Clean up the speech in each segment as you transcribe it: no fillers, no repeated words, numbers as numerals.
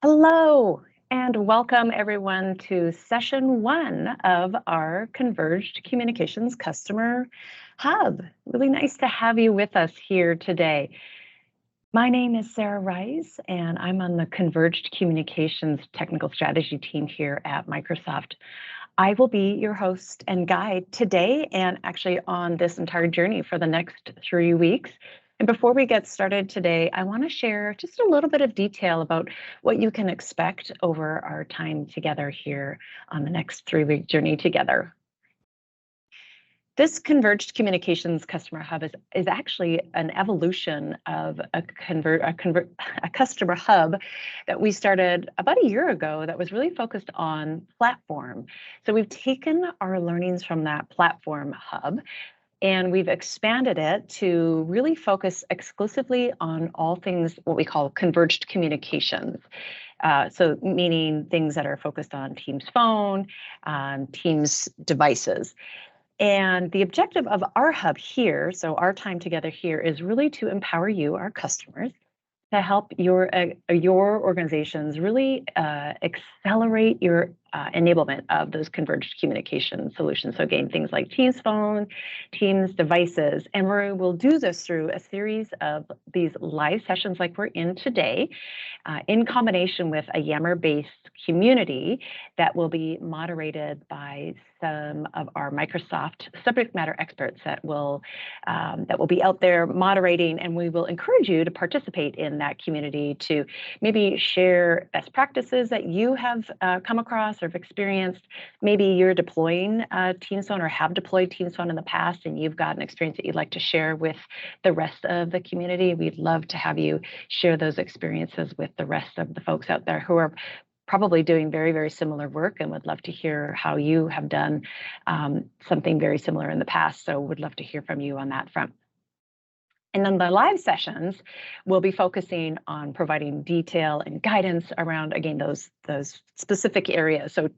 Hello, and welcome everyone to session one of our Converged Communications Customer Hub. Really nice to have you with us here today. My name is Sarah Rice, and I'm on the Converged Communications Technical Strategy team here at Microsoft. I will be your host and guide today and actually on this entire journey for the next 3 weeks. And before we get started today, I want to share just a little bit of detail about what you can expect over our time together here on the next 3-week journey together. This Converged Communications Customer Hub is actually an evolution of a customer hub that we started about a year ago that was really focused on platform. So we've taken our learnings from that platform hub and we've expanded it to really focus exclusively on all things what we call converged communications. So meaning things that are focused on Teams phone, Teams devices. And the objective of our hub here, so our time together here, is really to empower you, our customers, to help your organizations really accelerate your enablement of those converged communication solutions. So again, things like Teams phone, Teams devices, and we'll do this through a series of these live sessions like we're in today, in combination with a Yammer-based community that will be moderated by some of our Microsoft subject matter experts that will be out there moderating, and we will encourage you to participate in that community to maybe share best practices that you have come across or have experienced. Maybe you're deploying Teams Phone or have deployed Teams Phone in the past and you've got an experience that you'd like to share with the rest of the community. We'd love to have you share those experiences with the rest of the folks out there who are probably doing very, very similar work and would love to hear how you have done something very similar in the past. So would love to hear from you on that front. And then the live sessions will be focusing on providing detail and guidance around, again, those specific areas. So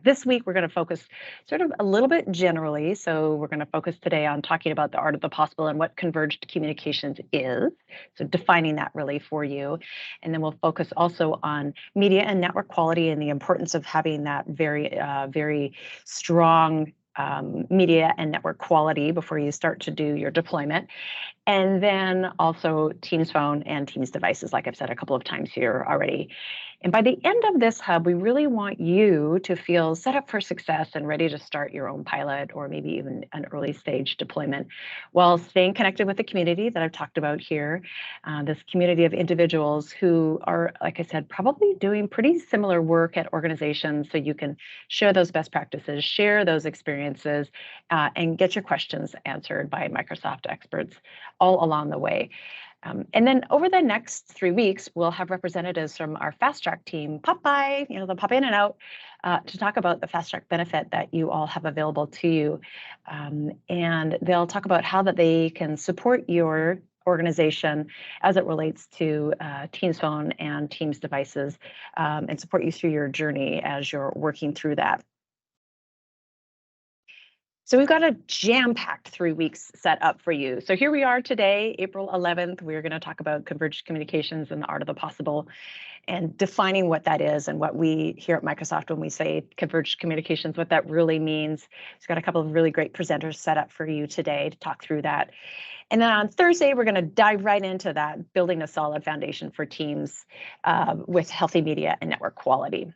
this week, we're going to focus sort of a little bit generally. So we're going to focus today on talking about the art of the possible and what converged communications is. So defining that really for you. And then we'll focus also on media and network quality and the importance of having that very strong media and network quality before you start to do your deployment. And then also Teams phone and Teams devices, like I've said a couple of times here already. And by the end of this hub, we really want you to feel set up for success and ready to start your own pilot or maybe even an early stage deployment while staying connected with the community that I've talked about here. This community of individuals who are, like I said, probably doing pretty similar work at organizations, so you can share those best practices, share those experiences, and get your questions answered by Microsoft experts all along the way. And then over the next 3 weeks, we'll have representatives from our Fast Track team pop by, they'll pop in and out to talk about the Fast Track benefit that you all have available to you. And they'll talk about how that they can support your organization as it relates to Teams phone and Teams devices, and support you through your journey as you're working through that. So we've got a jam-packed 3 weeks set up for you. So here we are today, April 11th. We're going to talk about converged communications and the art of the possible and defining what that is and what we here at Microsoft, when we say converged communications, what that really means. We've got a couple of really great presenters set up for you today to talk through that. And then on Thursday, we're going to dive right into that, building a solid foundation for Teams with healthy media and network quality.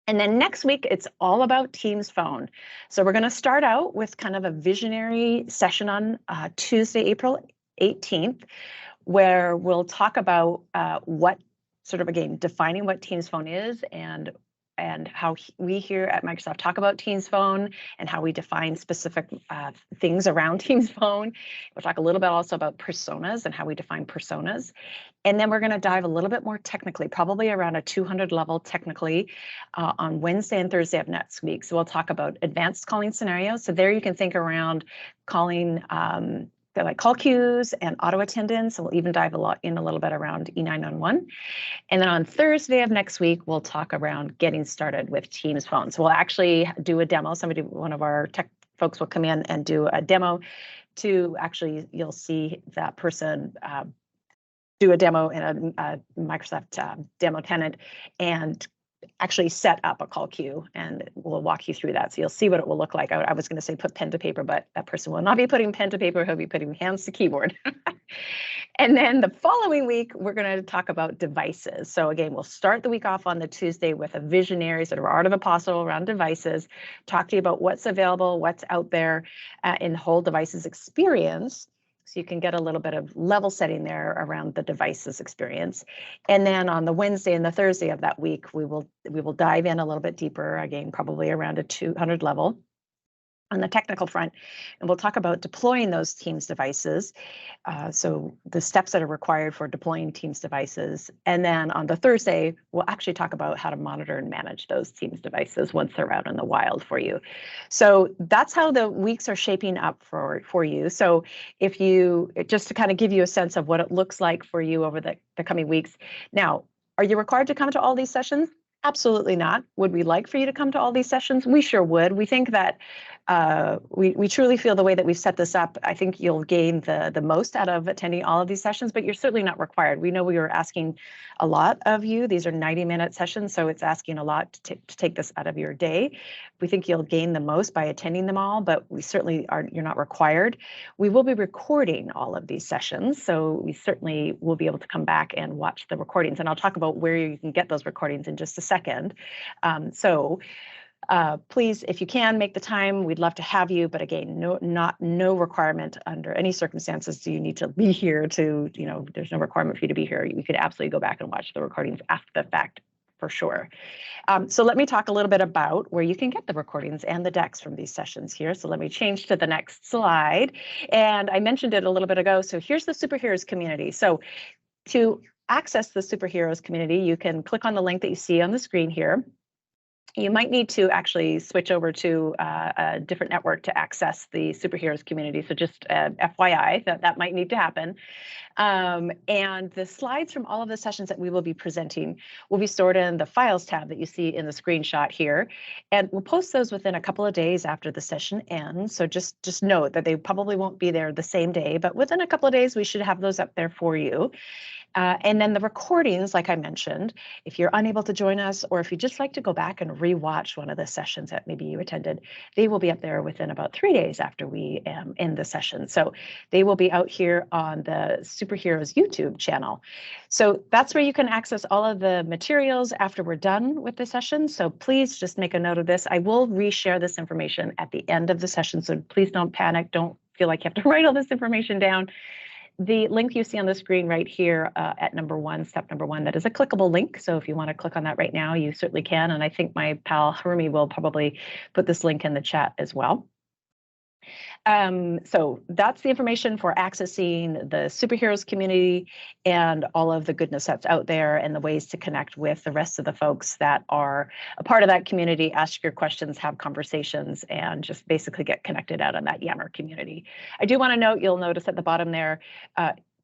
And then next week, it's all about Teams phone. So we're going to start out with kind of a visionary session on Tuesday, April 18th, where we'll talk about what sort of, again, defining what Teams phone is and how we here at Microsoft talk about Teams phone and how we define specific things around Teams phone. We'll talk a little bit also about personas and how we define personas. And then we're going to dive a little bit more technically, probably around a 200 level technically on Wednesday and Thursday of next week. So we'll talk about advanced calling scenarios. So there you can think around calling, they're like call queues and auto attendance. And we'll even dive in a little bit around E911. And then on Thursday of next week, we'll talk around getting started with Teams phone. So we'll actually do a demo. One of our tech folks will come in and do a demo to actually, you'll see that person do a demo in a Microsoft demo tenant and actually set up a call queue, and we'll walk you through that. So you'll see what it will look like. I was going to say put pen to paper, but that person will not be putting pen to paper. He'll be putting hands to keyboard. And then the following week, we're going to talk about devices. So again, we'll start the week off on the Tuesday with a visionary sort of art of apostle around devices, talk to you about what's available, what's out there in the whole devices experience. So you can get a little bit of level setting there around the devices experience. And then on the Wednesday and the Thursday of that week, we will dive in a little bit deeper, again, probably around a 200 level on the technical front, and we'll talk about deploying those Teams devices. So the steps that are required for deploying Teams devices. And then on the Thursday, we'll actually talk about how to monitor and manage those Teams devices once they're out in the wild for you. So that's how the weeks are shaping up for you. So if you, just to kind of give you a sense of what it looks like for you over the coming weeks. Now, are you required to come to all these sessions? Absolutely not. Would we like for you to come to all these sessions? We sure would. We think that we truly feel the way that we've set this up, I think you'll gain the most out of attending all of these sessions, but you're certainly not required. We know we are asking a lot of you. These are 90-minute sessions, so it's asking a lot to take this out of your day. We think you'll gain the most by attending them all, but we certainly you're not required. We will be recording all of these sessions, so we certainly will be able to come back and watch the recordings, and I'll talk about where you can get those recordings in just a second. Please, if you can, make the time. We'd love to have you, but again, no requirement under any circumstances do you need to be here to, there's no requirement for you to be here. You could absolutely go back and watch the recordings after the fact for sure. So let me talk a little bit about where you can get the recordings and the decks from these sessions here. So let me change to the next slide. And I mentioned it a little bit ago. So here's the Superheroes community. So to access the Superheroes community, you can click on the link that you see on the screen here. You might need to actually switch over to a different network to access the Superheroes community. So just FYI, that might need to happen. And the slides from all of the sessions that we will be presenting will be stored in the Files tab that you see in the screenshot here. And we'll post those within a couple of days after the session ends. So just note that they probably won't be there the same day, but within a couple of days, we should have those up there for you. And then the recordings, like I mentioned, if you're unable to join us, or if you just like to go back and rewatch one of the sessions that maybe you attended, they will be up there within about 3 days after we end the session. So they will be out here on the Superheroes YouTube channel. So that's where you can access all of the materials after we're done with the session. So please just make a note of this. I will reshare this information at the end of the session. So please don't panic. Don't feel like you have to write all this information down. The link you see on the screen right here at step number one, that is a clickable link. So if you want to click on that right now, you certainly can. And I think my pal Hermie will probably put this link in the chat as well. So that's the information for accessing the Superheroes community and all of the goodness that's out there and the ways to connect with the rest of the folks that are a part of that community, ask your questions, have conversations, and just basically get connected out in that Yammer community. I do want to note, you'll notice at the bottom there,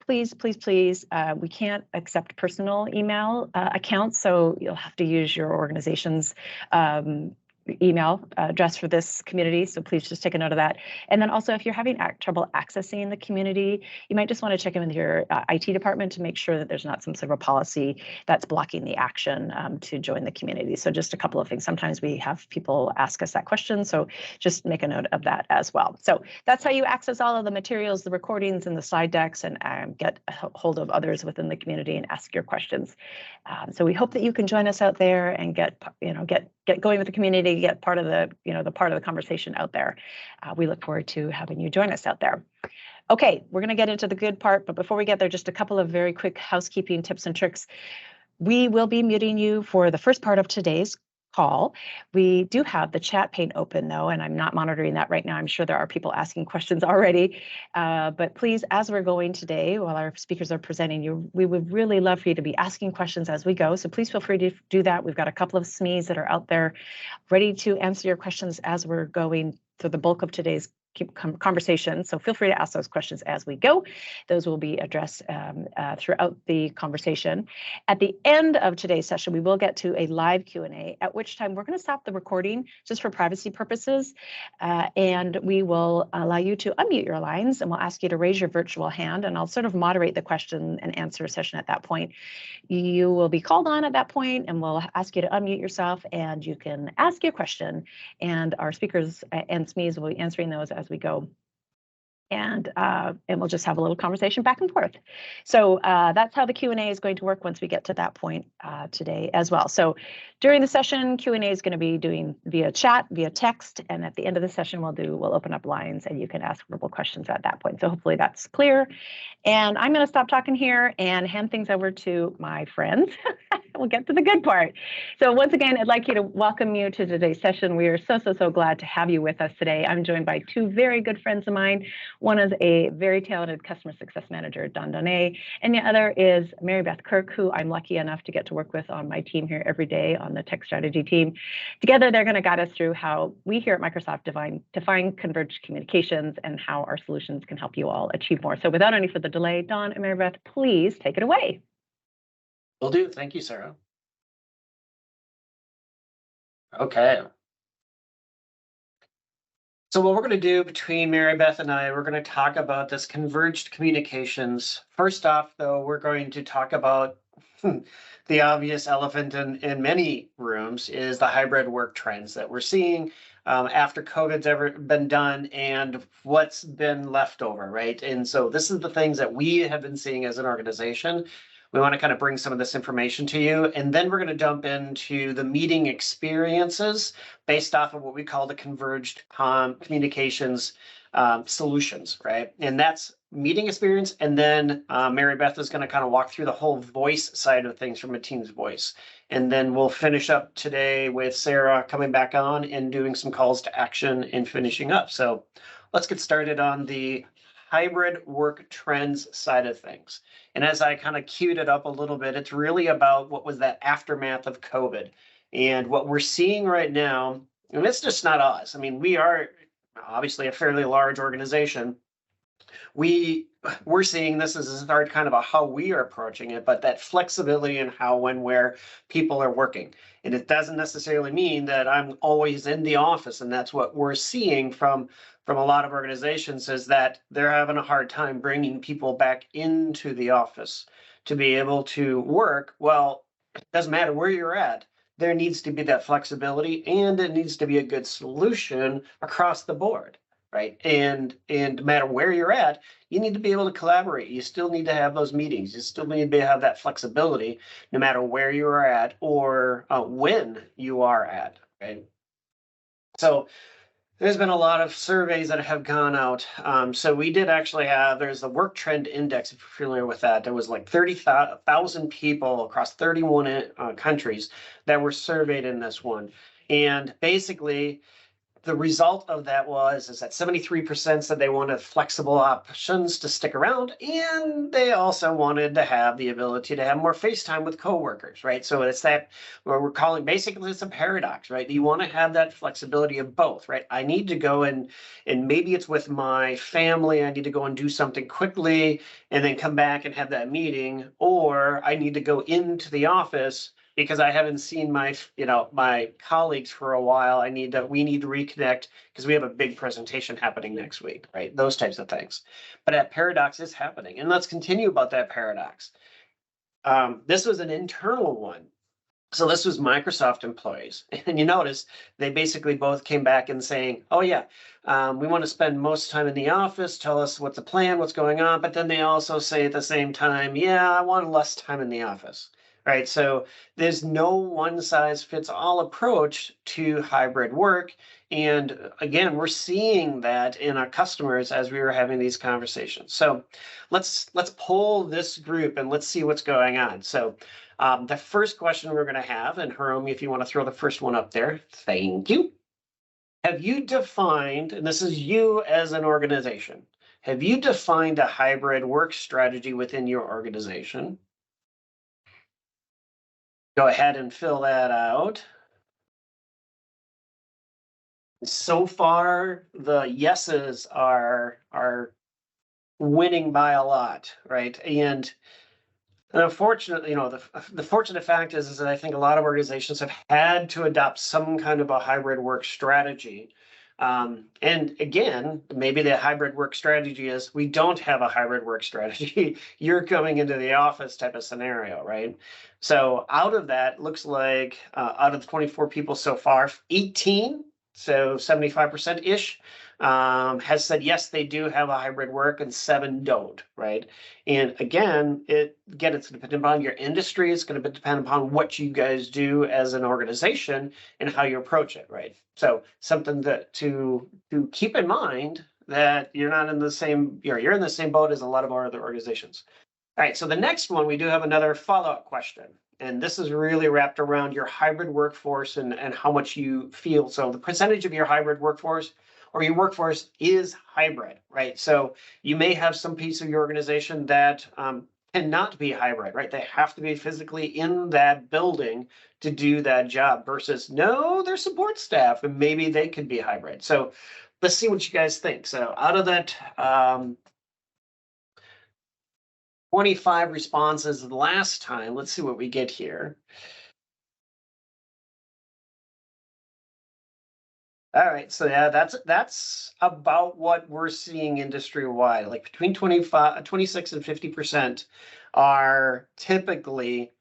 please, we can't accept personal email accounts, so you'll have to use your organization's email address for this community. So please just take a note of that. And then also, if you're having trouble accessing the community, you might just want to check in with your IT department to make sure that there's not some sort of a policy that's blocking the action to join the community. So just a couple of things. Sometimes we have people ask us that question. So just make a note of that as well. So that's how you access all of the materials, the recordings and the slide decks, and get a hold of others within the community and ask your questions. So we hope that you can join us out there and get going with the community, get part of the conversation out there. We look forward to having you join us out there. Okay, we're going to get into the good part, but before we get there, just a couple of very quick housekeeping tips and tricks. We will be muting you for the first part of today's call. We do have the chat pane open though, and I'm not monitoring that right now. I'm sure there are people asking questions already, but please, as we're going today, while our speakers are presenting, we would really love for you to be asking questions as we go. So please feel free to do that. We've got a couple of SMEs that are out there ready to answer your questions as we're going through the bulk of today's keep conversation. So feel free to ask those questions as we go. Those will be addressed throughout the conversation. At the end of today's session, we will get to a live Q&A, at which time we're going to stop the recording just for privacy purposes, and we will allow you to unmute your lines, and we'll ask you to raise your virtual hand, and I'll sort of moderate the question and answer session at that point. You will be called on at that point, and we'll ask you to unmute yourself, and you can ask your question, and our speakers and SMEs will be answering those as we go. And we'll just have a little conversation back and forth. So that's how the Q&A is going to work once we get to that point today as well. So during the session, Q&A is going to be doing via chat, via text, and at the end of the session, we'll open up lines and you can ask verbal questions at that point. So hopefully that's clear. And I'm going to stop talking here and hand things over to my friends. We'll get to the good part. So once again, I'd like you to welcome you to today's session. We are so glad to have you with us today. I'm joined by two very good friends of mine. One is a very talented customer success manager, Don Donnet, and the other is Mary Beth Kirk, who I'm lucky enough to get to work with on my team here every day on the tech strategy team. Together, they're going to guide us through how we here at Microsoft define converged communications and how our solutions can help you all achieve more. So without any further delay, Don and Mary Beth, please take it away. Will do. Thank you, Sarah. Okay. So what we're going to do between Mary Beth and I, we're going to talk about this converged communications. First off, though, we're going to talk about the obvious elephant in many rooms is the hybrid work trends that we're seeing after COVID's ever been done and what's been left over, right? And so this is the things that we have been seeing as an organization. We want to kind of bring some of this information to you, and then we're going to jump into the meeting experiences based off of what we call the converged communications solutions, right? And that's meeting experience, and then Mary Beth is going to kind of walk through the whole voice side of things from a team's voice. And then we'll finish up today with Sarah coming back on and doing some calls to action and finishing up. So let's get started on the hybrid work trends side of things. And as I kind of queued it up a little bit, it's really about what was that aftermath of COVID. And what we're seeing right now, and it's just not us. I mean, we are obviously a fairly large organization. We're seeing this as a start kind of a how we are approaching it, but that flexibility in how, when, where people are working. And it doesn't necessarily mean that I'm always in the office. And that's what we're seeing from a lot of organizations is that they're having a hard time bringing people back into the office to be able to work. Well, it doesn't matter where you're at. There needs to be that flexibility, and it needs to be a good solution across the board, right? And no matter where you're at, you need to be able to collaborate. You still need to have those meetings. You still need to have that flexibility, no matter where you are at or when you are at, right? So there's been a lot of surveys that have gone out. So we did actually have, there's the Work Trend Index, if you're familiar with that. There was like 30,000 people across 31 countries that were surveyed in this one. And basically, the result of that is that 73% said they wanted flexible options to stick around, and they also wanted to have the ability to have more face time with coworkers, right? So it's that what we're calling, basically it's a paradox, right? You want to have that flexibility of both, right? I need to go and maybe it's with my family, I need to go and do something quickly and then come back and have that meeting, or I need to go into the office because I haven't seen my colleagues for a while. We need to reconnect because we have a big presentation happening next week, right? Those types of things. But that paradox is happening. And let's continue about that paradox. This was an internal one. So this was Microsoft employees. And you notice they basically both came back and saying, oh yeah, we want to spend most time in the office, tell us what's the plan, what's going on. But then they also say at the same time, yeah, I want less time in the office. Right, so there's no one size fits all approach to hybrid work. And again, we're seeing that in our customers as we were having these conversations. So let's pull this group and let's see what's going on. So the first question we're going to have, and Hiromi, if you want to throw the first one up there, thank you. Have you defined, and this is you as an organization, have you defined a hybrid work strategy within your organization? Go ahead and fill that out. So far, the yeses are winning by a lot, right? And unfortunately, the fortunate fact is that I think a lot of organizations have had to adopt some kind of a hybrid work strategy. And again, maybe the hybrid work strategy is we don't have a hybrid work strategy. You're coming into the office type of scenario, right? So out of that, looks like out of the 24 people so far, 18, so 75% ish, has said yes, they do have a hybrid work, and 7 don't, right? And again, it's dependent upon your industry. It's going to depend upon what you guys do as an organization and how you approach it, right? So something that to keep in mind that you're not in the same, you're in the same boat as a lot of our other organizations. All right, so the next one, we do have another follow-up question. And this is really wrapped around your hybrid workforce and how much you feel. So the percentage of your hybrid workforce or your workforce is hybrid, right? So you may have some piece of your organization that cannot be hybrid, right? They have to be physically in that building to do that job versus no, they're support staff and maybe they could be hybrid. So let's see what you guys think. So out of that 25 responses last time, let's see what we get here. All right, so yeah, that's about what we're seeing industry-wide. Like between 26 and 50% are typically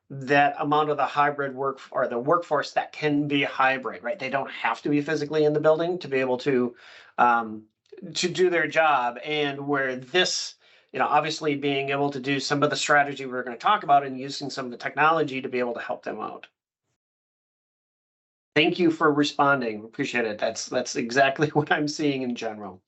that amount of the hybrid work or the workforce that can be hybrid, right? They don't have to be physically in the building to be able to do their job. And where this, obviously being able to do some of the strategy we're going to talk about and using some of the technology to be able to help them out. Thank you for responding. Appreciate it. That's exactly what I'm seeing in general.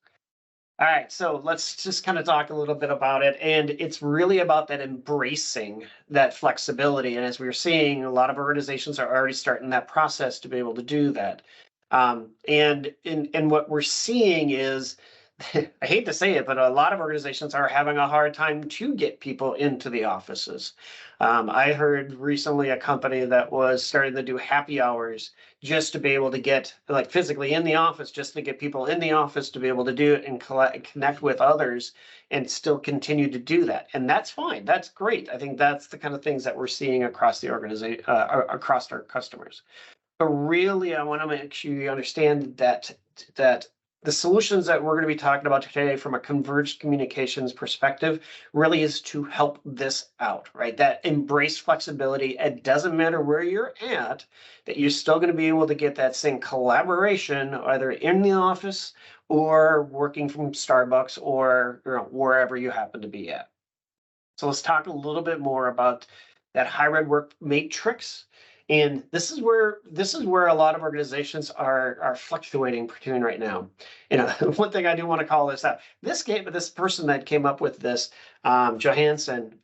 All right, so let's just kind of talk a little bit about it. And it's really about that embracing that flexibility. And as we were seeing, a lot of organizations are already starting that process to be able to do that. And what we're seeing is, I hate to say it, but a lot of organizations are having a hard time to get people into the offices. I heard recently a company that was starting to do happy hours just to be able to get like physically in the office, just to get people in the office to be able to do it and connect with others and still continue to do that. And that's fine. That's great. I think that's the kind of things that we're seeing across the organization, across our customers. But really, I want to make sure you understand that the solutions that we're going to be talking about today from a converged communications perspective really is to help this out, right? That embrace flexibility. It doesn't matter where you're at, that you're still going to be able to get that same collaboration, either in the office or working from Starbucks or wherever you happen to be at. So let's talk a little bit more about that hybrid work matrix. And this is where a lot of organizations are fluctuating between right now. One thing I do want to call this out. This person that came up with this, Johansson,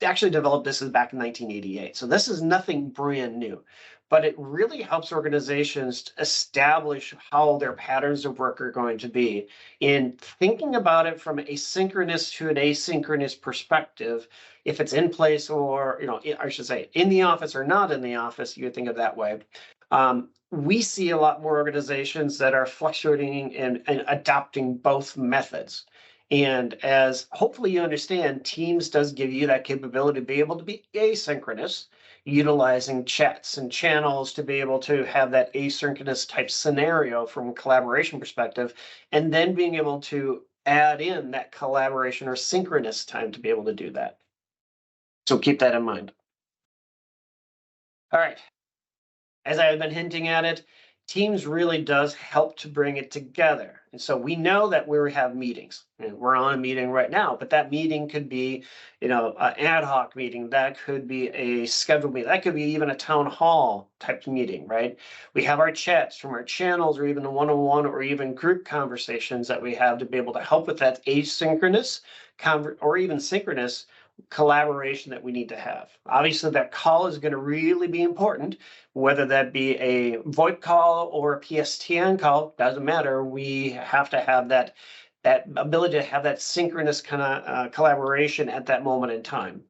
actually developed this back in 1988. So this is nothing brand new, but it really helps organizations establish how their patterns of work are going to be. In thinking about it from a synchronous to an asynchronous perspective, if it's in place or, I should say in the office or not in the office, you would think of that way. We see a lot more organizations that are fluctuating and adopting both methods. And as hopefully you understand, Teams does give you that capability to be able to be asynchronous, utilizing chats and channels to be able to have that asynchronous type scenario from a collaboration perspective, and then being able to add in that collaboration or synchronous time to be able to do that. So keep that in mind. All right. As I have been hinting at it, Teams really does help to bring it together. And so we know that we have meetings, and we're on a meeting right now, but that meeting could be, an ad hoc meeting. That could be a scheduled meeting. That could be even a town hall type meeting, right? We have our chats from our channels or even the one-on-one or even group conversations that we have to be able to help with that asynchronous or even synchronous collaboration that we need to have. Obviously, that call is going to really be important, whether that be a VoIP call or a PSTN call, doesn't matter. We have to have that ability to have that synchronous kind of collaboration at that moment in time.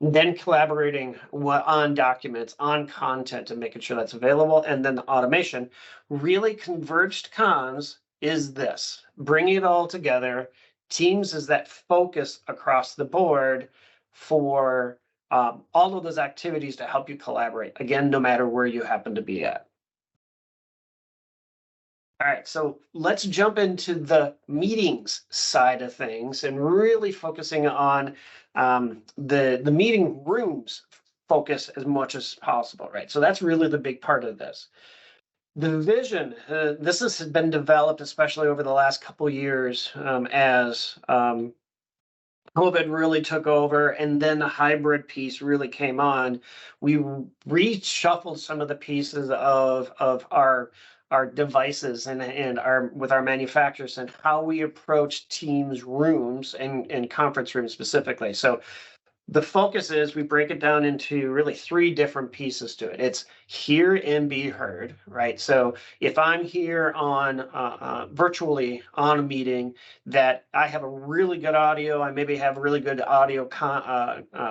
then collaborating on documents, on content, and making sure that's available, and then the automation. Really, converged comms is this: bringing it all together. Teams is that focus across the board for all of those activities to help you collaborate, again, no matter where you happen to be at. All right, so let's jump into the meetings side of things and really focusing on the meeting rooms focus as much as possible, right? So that's really the big part of this. The vision, this has been developed, especially over the last couple years, as COVID really took over, and then the hybrid piece really came on. We reshuffled some of the pieces of our devices and our with our manufacturers and how we approach teams rooms and conference rooms specifically. So the focus is we break it down into really three different pieces to it. It's hear and be heard, right? So if I'm here on virtually on a meeting, that I have a really good audio, I maybe have really good audio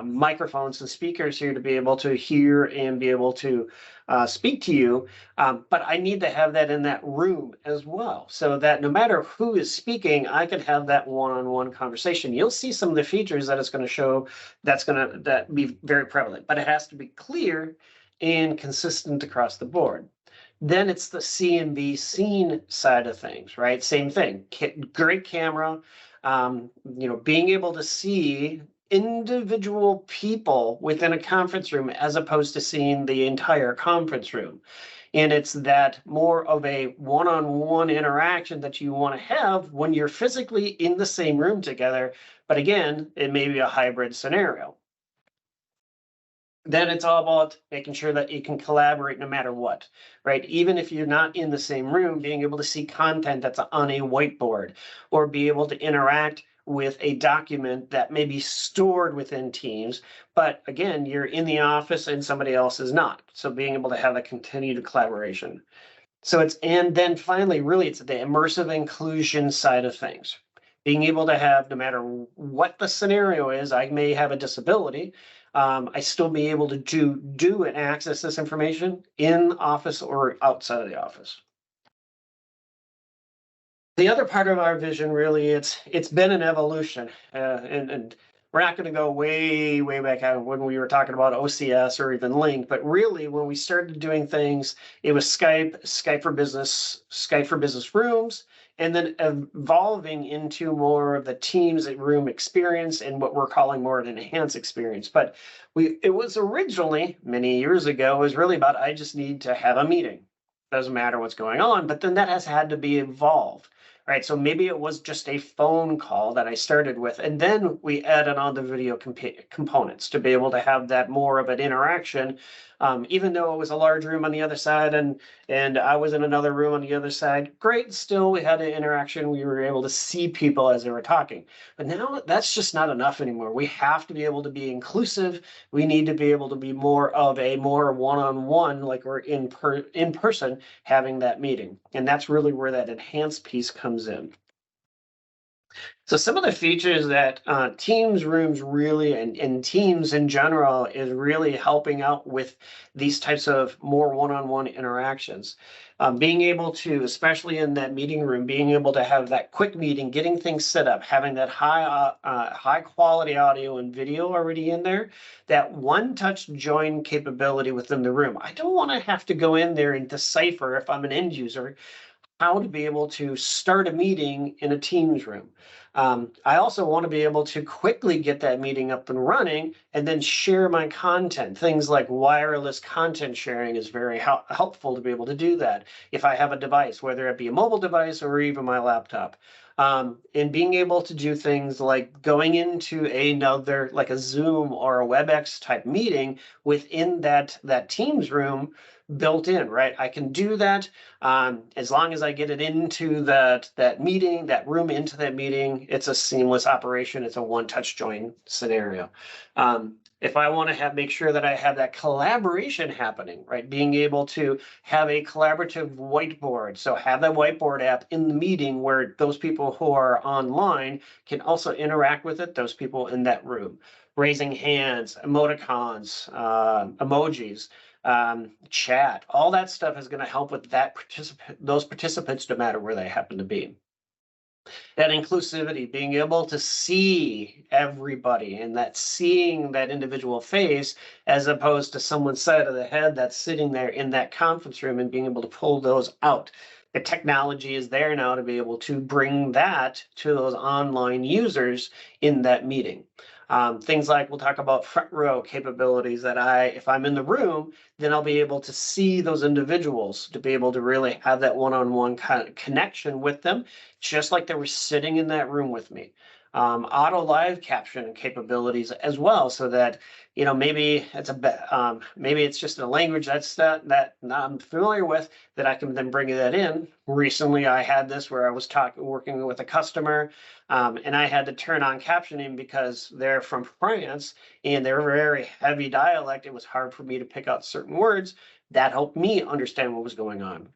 microphones and speakers here to be able to hear and be able to speak to you, but I need to have that in that room as well, so that no matter who is speaking, I can have that one-on-one conversation. You'll see some of the features that it's going to show that's going to be very prevalent, but it has to be clear and consistent across the board. Then it's the see and be seen side of things, right? Same thing, great camera, being able to see individual people within a conference room as opposed to seeing the entire conference room. And it's that more of a one-on-one interaction that you want to have when you're physically in the same room together. But again, it may be a hybrid scenario. Then it's all about making sure that you can collaborate no matter what, right? Even if you're not in the same room, being able to see content that's on a whiteboard or be able to interact with a document that may be stored within Teams. But again, you're in the office and somebody else is not. So being able to have that continued collaboration. So and then finally, really, it's the immersive inclusion side of things. Being able to have, no matter what the scenario is, I may have a disability, I still be able to do and access this information in office or outside of the office. The other part of our vision, really, it's been an evolution, and we're not going to go way back when we were talking about OCS or even Link, but really when we started doing things, it was Skype for Business Rooms, and then evolving into more of the Teams room experience and what we're calling more an enhanced experience. But it was originally many years ago, it was really about I just need to have a meeting. Doesn't matter what's going on, but then that has had to be evolved. Right, so maybe it was just a phone call that I started with, and then we added on the video components to be able to have that more of an interaction, even though it was a large room on the other side and I was in another room on the other side. Great, still we had an interaction. We were able to see people as they were talking, but now that's just not enough anymore. We have to be able to be inclusive. We need to be able to be more of a more one-on-one, like we're in person having that meeting, and that's really where that enhanced piece comes in. So some of the features that Teams rooms really and Teams in general is really helping out with these types of more one-on-one interactions. Being able to, especially in that meeting room, being able to have that quick meeting, getting things set up, having that high quality audio and video already in there, that one-touch join capability within the room. I don't want to have to go in there and decipher, if I'm an end user, how to be able to start a meeting in a Teams room. I also want to be able to quickly get that meeting up and running and then share my content. Things like wireless content sharing is very helpful to be able to do that if I have a device, whether it be a mobile device or even my laptop. And being able to do things like going into another, like a Zoom or a WebEx type meeting within that Teams room, built in, right? I can do that as long as I get it into that meeting, that room into that meeting. It's a seamless operation. It's a one-touch join scenario. If I want to make sure that I have that collaboration happening, right? Being able to have a collaborative whiteboard. So have that whiteboard app in the meeting where those people who are online can also interact with it, those people in that room. Raising hands, emoticons, emojis, chat, all that stuff is going to help with those participants, no matter where they happen to be. That inclusivity, being able to see everybody and that seeing that individual face as opposed to someone's side of the head that's sitting there in that conference room, and being able to pull those out. The technology is there now to be able to bring that to those online users in that meeting. Things like, we'll talk about front row capabilities that if I'm in the room, then I'll be able to see those individuals, to be able to really have that one-on-one kind of connection with them, just like they were sitting in that room with me. Auto live caption capabilities as well, so that maybe it's just a language that I'm familiar with, that I can then bring that in. Recently, I had this where I was working with a customer, and I had to turn on captioning because they're from France and they're very heavy dialect. It was hard for me to pick out certain words. That helped me understand what was going on.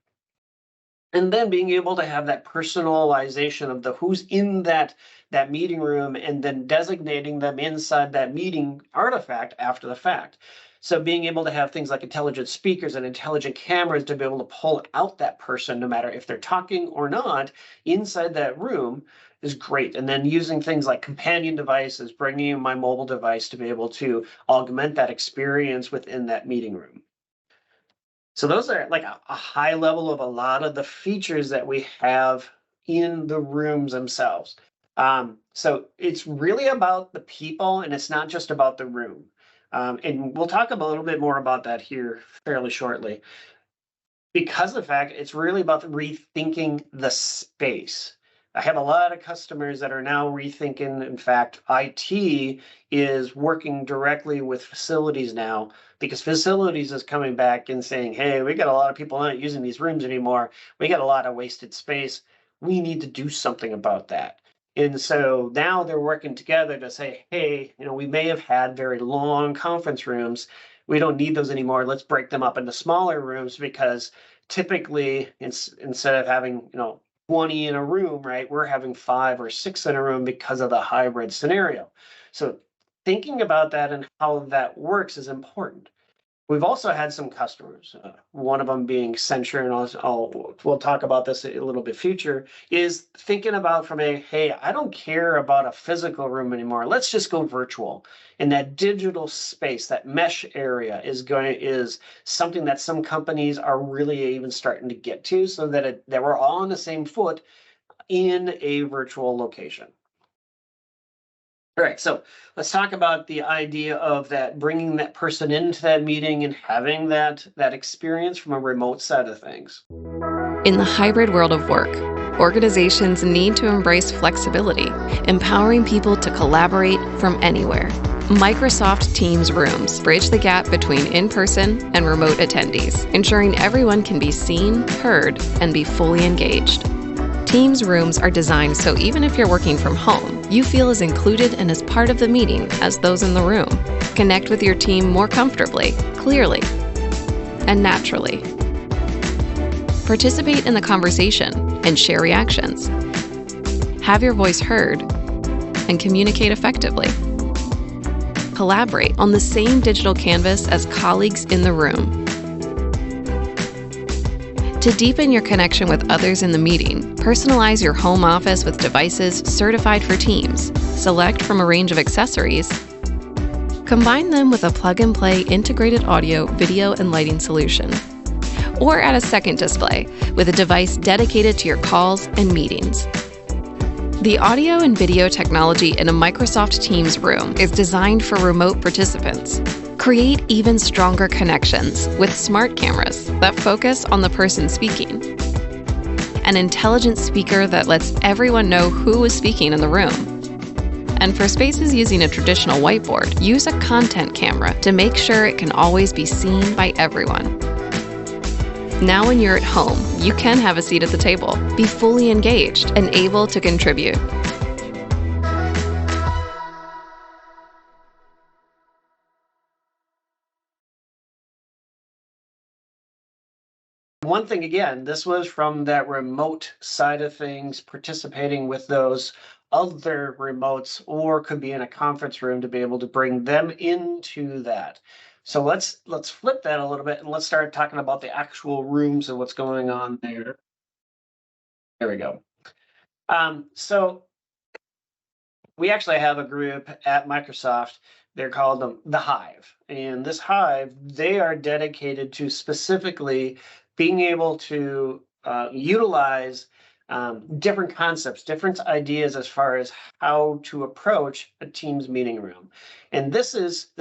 And then being able to have that personalization of the who's in that meeting room, and then designating them inside that meeting artifact after the fact. So being able to have things like intelligent speakers and intelligent cameras to be able to pull out that person, no matter if they're talking or not, inside that room is great. And then using things like companion devices, bringing in my mobile device to be able to augment that experience within that meeting room. So those are like a high level of a lot of the features that we have in the rooms themselves. So it's really about the people, and it's not just about the room. And we'll talk a little bit more about that here fairly shortly. Because of the fact it's really about rethinking the space. I have a lot of customers that are now rethinking. In fact, IT is working directly with facilities now, because facilities is coming back and saying, hey, we got a lot of people not using these rooms anymore. We got a lot of wasted space. We need to do something about that. And so now they're working together to say, hey, we may have had very long conference rooms. We don't need those anymore. Let's break them up into smaller rooms, because typically instead of having, 20 in a room, right, we're having 5 or 6 in a room because of the hybrid scenario. So thinking about that and how that works is important. We've also had some customers, one of them being Accenture, and we'll talk about this a little bit future, is thinking about hey, I don't care about a physical room anymore. Let's just go virtual. And that digital space, that mesh area is something that some companies are really even starting to get to, so that we're all on the same foot in a virtual location. All right, so let's talk about the idea of that, bringing that person into that meeting and having that experience from a remote side of things. In the hybrid world of work, organizations need to embrace flexibility, empowering people to collaborate from anywhere. Microsoft Teams Rooms bridge the gap between in-person and remote attendees, ensuring everyone can be seen, heard, and be fully engaged. Teams Rooms are designed so even if you're working from home, you feel as included and as part of the meeting as those in the room. Connect with your team more comfortably, clearly, and naturally. Participate in the conversation and share reactions. Have your voice heard and communicate effectively. Collaborate on the same digital canvas as colleagues in the room. To deepen your connection with others in the meeting, personalize your home office with devices certified for Teams. Select from a range of accessories. Combine them with a plug-and-play integrated audio, video, and lighting solution. Or add a second display with a device dedicated to your calls and meetings. The audio and video technology in a Microsoft Teams room is designed for remote participants. Create even stronger connections with smart cameras that focus on the person speaking. An intelligent speaker that lets everyone know who is speaking in the room. And for spaces using a traditional whiteboard, use a content camera to make sure it can always be seen by everyone. Now when you're at home, you can have a seat at the table, be fully engaged, and able to contribute. One thing, again, this was from that remote side of things, participating with those other remotes, or could be in a conference room to be able to bring them into that. So let's flip that a little bit and let's start talking about the actual rooms and what's going on there. There we go. So we actually have a group at Microsoft. They're called the Hive. And this Hive, they are dedicated to specifically being able to utilize different concepts, different ideas as far as how to approach a Teams meeting room. And this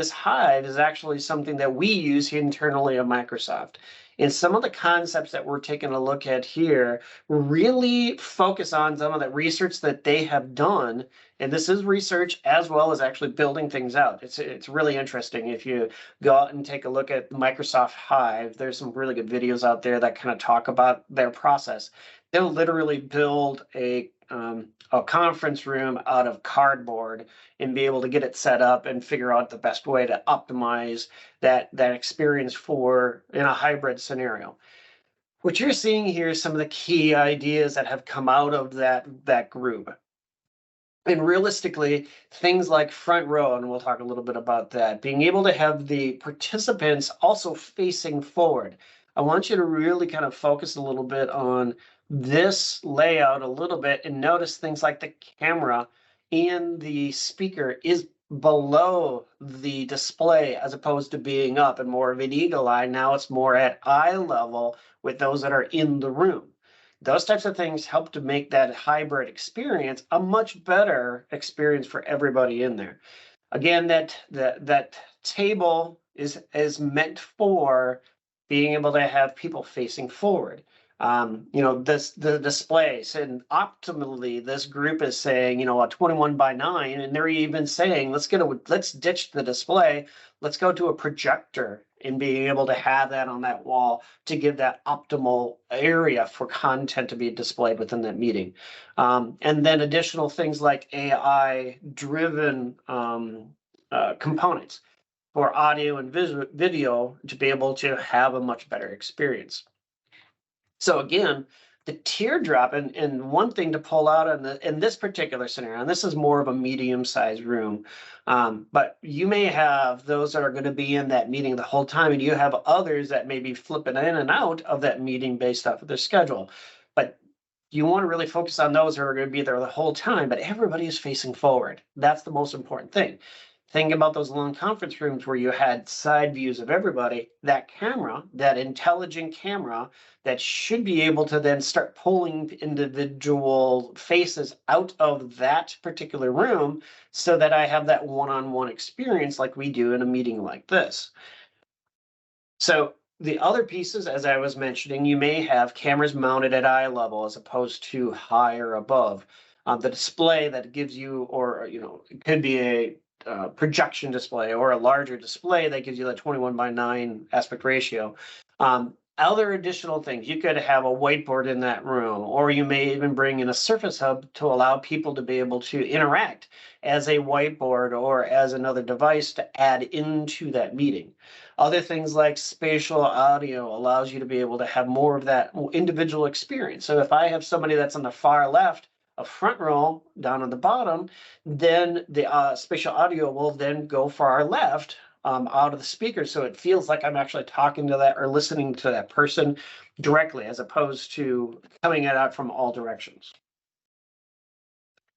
Hive is actually something that we use internally at Microsoft. And some of the concepts that we're taking a look at here really focus on some of the research that they have done. And this is research as well as actually building things out. It's really interesting. If you go out and take a look at Microsoft Hive, there's some really good videos out there that kind of talk about their process. They'll literally build a conference room out of cardboard and be able to get it set up and figure out the best way to optimize that experience for in a hybrid scenario. What you're seeing here is some of the key ideas that have come out of that group. And realistically, things like front row, and we'll talk a little bit about that, being able to have the participants also facing forward. I want you to really kind of focus a little bit on this layout a little bit and notice things like the camera and the speaker is below the display as opposed to being up and more of an eagle eye. Now it's more at eye level with those that are in the room. Those types of things help to make that hybrid experience a much better experience for everybody in there. Again, that table is meant for being able to have people facing forward. The displays, and optimally, this group is saying, a 21 by 9, and they're even saying, let's ditch the display, let's go to a projector and being able to have that on that wall to give that optimal area for content to be displayed within that meeting. And then additional things like AI-driven components for audio and video to be able to have a much better experience. So again, the teardrop, and one thing to pull out in this particular scenario, and this is more of a medium-sized room, but you may have those that are going to be in that meeting the whole time, and you have others that may be flipping in and out of that meeting based off of their schedule. But you want to really focus on those that are going to be there the whole time, but everybody is facing forward. That's the most important thing. Think about those long conference rooms where you had side views of everybody. That camera, that intelligent camera that should be able to then start pulling individual faces out of that particular room so that I have that one-on-one experience like we do in a meeting like this. So the other pieces, as I was mentioning, you may have cameras mounted at eye level as opposed to high or above. The display that gives you, or it could be a projection display or a larger display that gives you that 21 by 9 aspect ratio. Other additional things, you could have a whiteboard in that room, or you may even bring in a Surface Hub to allow people to be able to interact as a whiteboard or as another device to add into that meeting. Other things like spatial audio allows you to be able to have more of that individual experience. So if I have somebody that's on the far left, a front row down on the bottom, then the spatial audio will then go far left out of the speaker. So it feels like I'm actually talking to that or listening to that person directly as opposed to coming out from all directions.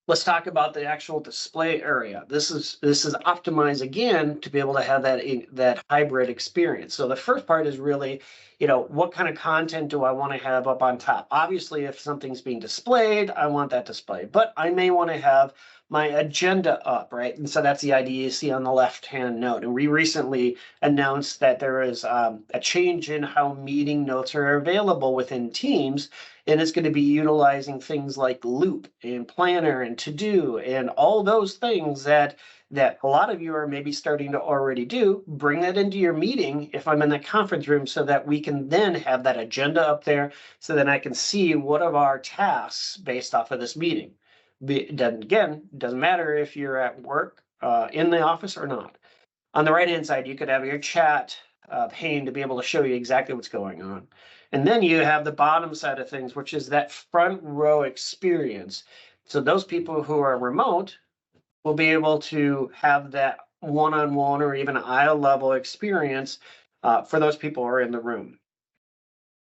Let's talk about the actual display area. This is optimized again to be able to have that hybrid experience. So the first part is really, what kind of content do I want to have up on top? Obviously, if something's being displayed, I want that displayed, but I may want to have my agenda up, right? And so that's the idea you see on the left-hand note. And we recently announced that there is a change in how meeting notes are available within Teams. And it's going to be utilizing things like Loop and Planner and To-Do and all those things that that a lot of you are maybe starting to already do. Bring that into your meeting if I'm in the conference room, so that we can then have that agenda up there, so that I can see what are our tasks based off of this meeting. It doesn't matter if you're at work, in the office or not. On the right-hand side, you could have your chat pane to be able to show you exactly what's going on. And then you have the bottom side of things, which is that front row experience. So those people who are remote will be able to have that one-on-one or even aisle level experience for those people who are in the room.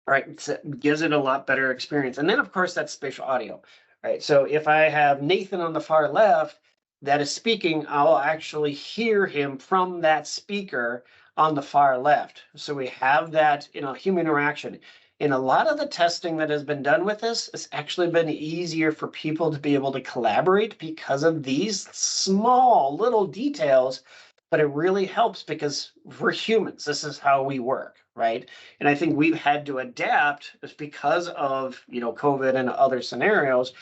All right, so it gives it a lot better experience. And then, of course, that's spatial audio. Right, so if I have Nathan on the far left that is speaking, I'll actually hear him from that speaker on the far left. So we have that, human interaction. In a lot of the testing that has been done with this, it's actually been easier for people to be able to collaborate because of these small little details, but it really helps because we're humans. This is how we work, right? And I think we've had to adapt because of, COVID and other scenarios.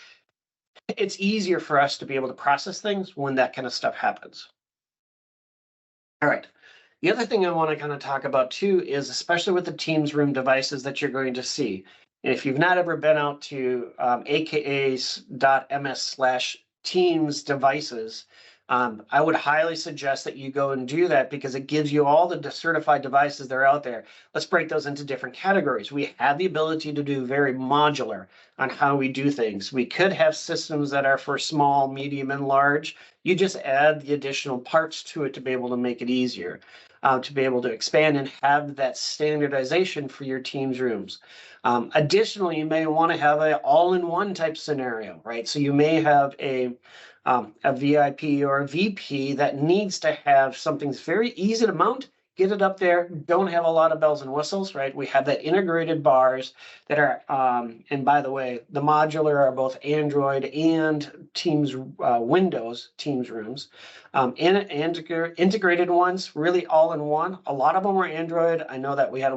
It's easier for us to be able to process things when that kind of stuff happens. All right. The other thing I want to kind of talk about too is, especially with the Teams room devices that you're going to see. And if you've not ever been out to akas.ms/Teams devices, I would highly suggest that you go and do that, because it gives you all the certified devices that are out there. Let's break those into different categories. We have the ability to do very modular on how we do things. We could have systems that are for small, medium, and large. You just add the additional parts to it to be able to make it easier, to be able to expand and have that standardization for your Teams rooms. Additionally, you may want to have an all-in-one type scenario, right? So you may have a VIP or a VP that needs to have something that's very easy to mount, get it up there, don't have a lot of bells and whistles, right? We have that integrated bars that are, and by the way, the modular are both Android and Teams Windows Teams rooms. Integrated ones, really all in one. A lot of them are Android. I know that we had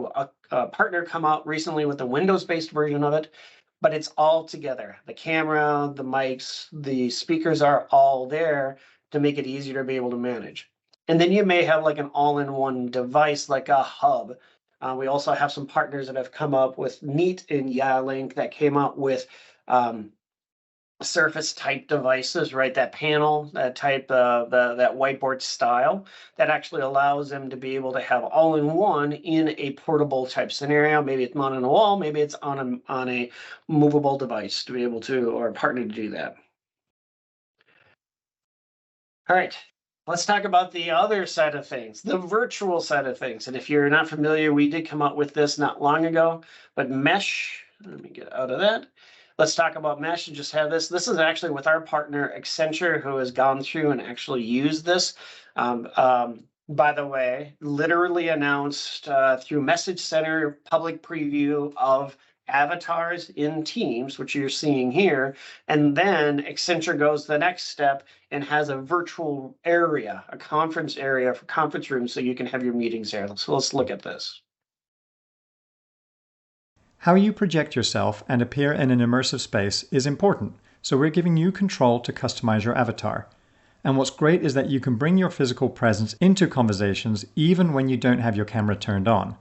a partner come out recently with the Windows-based version of it, but it's all together. The camera, the mics, the speakers are all there to make it easier to be able to manage. And then you may have like an all-in-one device, like a hub. We also have some partners that have come up with Neat and Yalink that came out with Surface type devices, right? That panel, that type of that whiteboard style that actually allows them to be able to have all-in-one in a portable type scenario. Maybe it's mounted on a wall, maybe it's on a movable device to be able to, or a partner to do that. All right. Let's talk about the other side of things, the virtual side of things. And if you're not familiar, we did come up with this not long ago, but Mesh, let me get out of that. Let's talk about Mesh and just have this. This is actually with our partner, Accenture, who has gone through and actually used this. By the way, literally announced through Message Center public preview of avatars in Teams, which you're seeing here. And then Accenture goes the next step and has a virtual area, a conference area for conference rooms, so you can have your meetings there. So let's look at this. How you project yourself and appear in an immersive space is important, so we're giving you control to customize your avatar. And what's great is that you can bring your physical presence into conversations even when you don't have your camera turned on.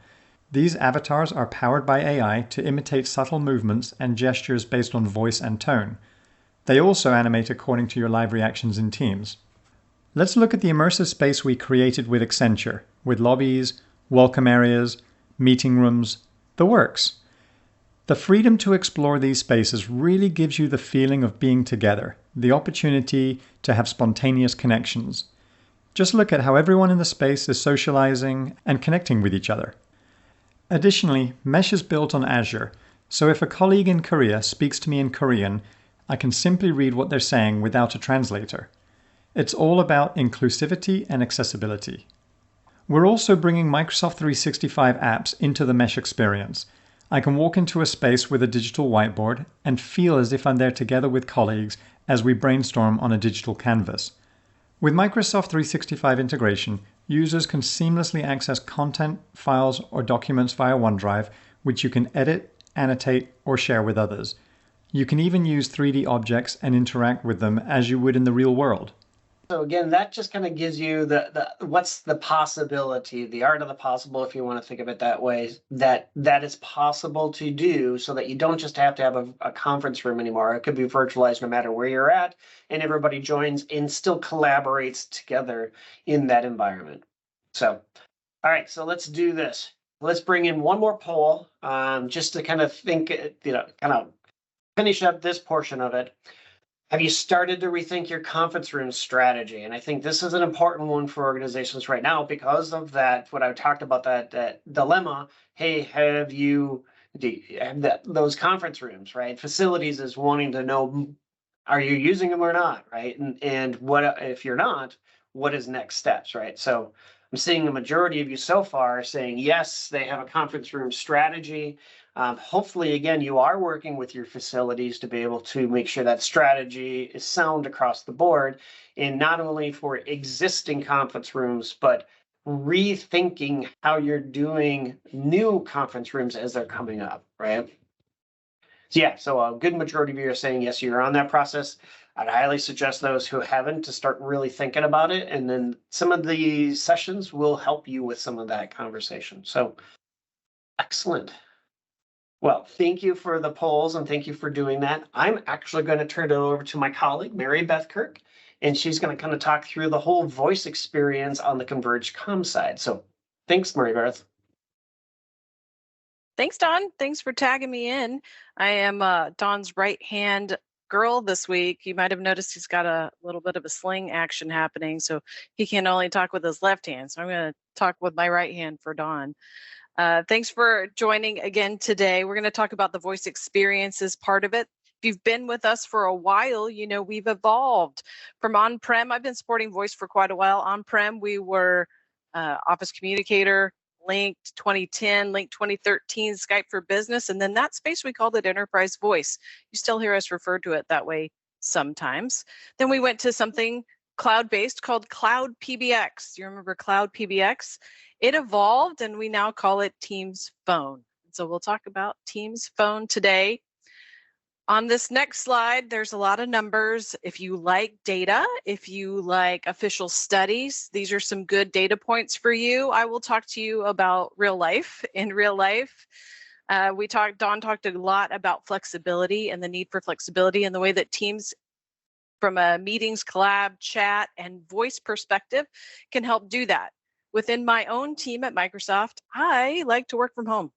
These avatars are powered by AI to imitate subtle movements and gestures based on voice and tone. They also animate according to your live reactions in Teams. Let's look at the immersive space we created with Accenture, with lobbies, welcome areas, meeting rooms, the works. The freedom to explore these spaces really gives you the feeling of being together, the opportunity to have spontaneous connections. Just look at how everyone in the space is socializing and connecting with each other. Additionally, Mesh is built on Azure, so if a colleague in Korea speaks to me in Korean, I can simply read what they're saying without a translator. It's all about inclusivity and accessibility. We're also bringing Microsoft 365 apps into the Mesh experience. I can walk into a space with a digital whiteboard and feel as if I'm there together with colleagues as we brainstorm on a digital canvas. With Microsoft 365 integration, users can seamlessly access content, files, or documents via OneDrive, which you can edit, annotate, or share with others. You can even use 3D objects and interact with them as you would in the real world. So again, that just kind of gives you the what's the possibility, the art of the possible, if you want to think of it that way, that is possible to do, so that you don't just have to have a conference room anymore. It could be virtualized no matter where you're at, and everybody joins and still collaborates together in that environment. So, all right, so let's do this. Let's bring in one more poll, just to kind of think, kind of finish up this portion of it. Have you started to rethink your conference room strategy? And I think this is an important one for organizations right now because of that, what I talked about, that dilemma. Hey, have those conference rooms, right? Facilities is wanting to know, are you using them or not, right? And what if you're not, what is next steps, right? So I'm seeing the majority of you so far saying yes, they have a conference room strategy. Hopefully, again, you are working with your facilities to be able to make sure that strategy is sound across the board, and not only for existing conference rooms, but rethinking how you're doing new conference rooms as they're coming up, right? So yeah, so a good majority of you are saying yes, you're on that process. I'd highly suggest those who haven't to start really thinking about it, and then some of the sessions will help you with some of that conversation. So excellent. Well, thank you for the polls and thank you for doing that. I'm actually going to turn it over to my colleague, Mary Beth Kirk, and she's going to kind of talk through the whole voice experience on the Converged comm side. So thanks, Mary Beth. Thanks, Don. Thanks for tagging me in. I am Don's right-hand girl this week. You might have noticed he's got a little bit of a sling action happening, so he can only talk with his left hand. So I'm going to talk with my right hand for Don. Thanks for joining again today. We're going to talk about the voice experiences part of it. If you've been with us for a while, you know we've evolved from on-prem. I've been supporting voice for quite a while. On-prem, we were Office Communicator, Link 2010, Link 2013, Skype for Business, and then that space we called it Enterprise Voice. You still hear us refer to it that way sometimes. Then we went to something cloud-based called Cloud PBX. Do you remember Cloud PBX? It evolved and we now call it Teams Phone. So we'll talk about Teams Phone today. On this next slide, there's a lot of numbers. If you like data, if you like official studies, these are some good data points for you. I will talk to you about real life. In real life, Don talked a lot about flexibility and the need for flexibility and the way that Teams, from a meetings, collab, chat, and voice perspective, can help do that. Within my own team at Microsoft, I like to work from home.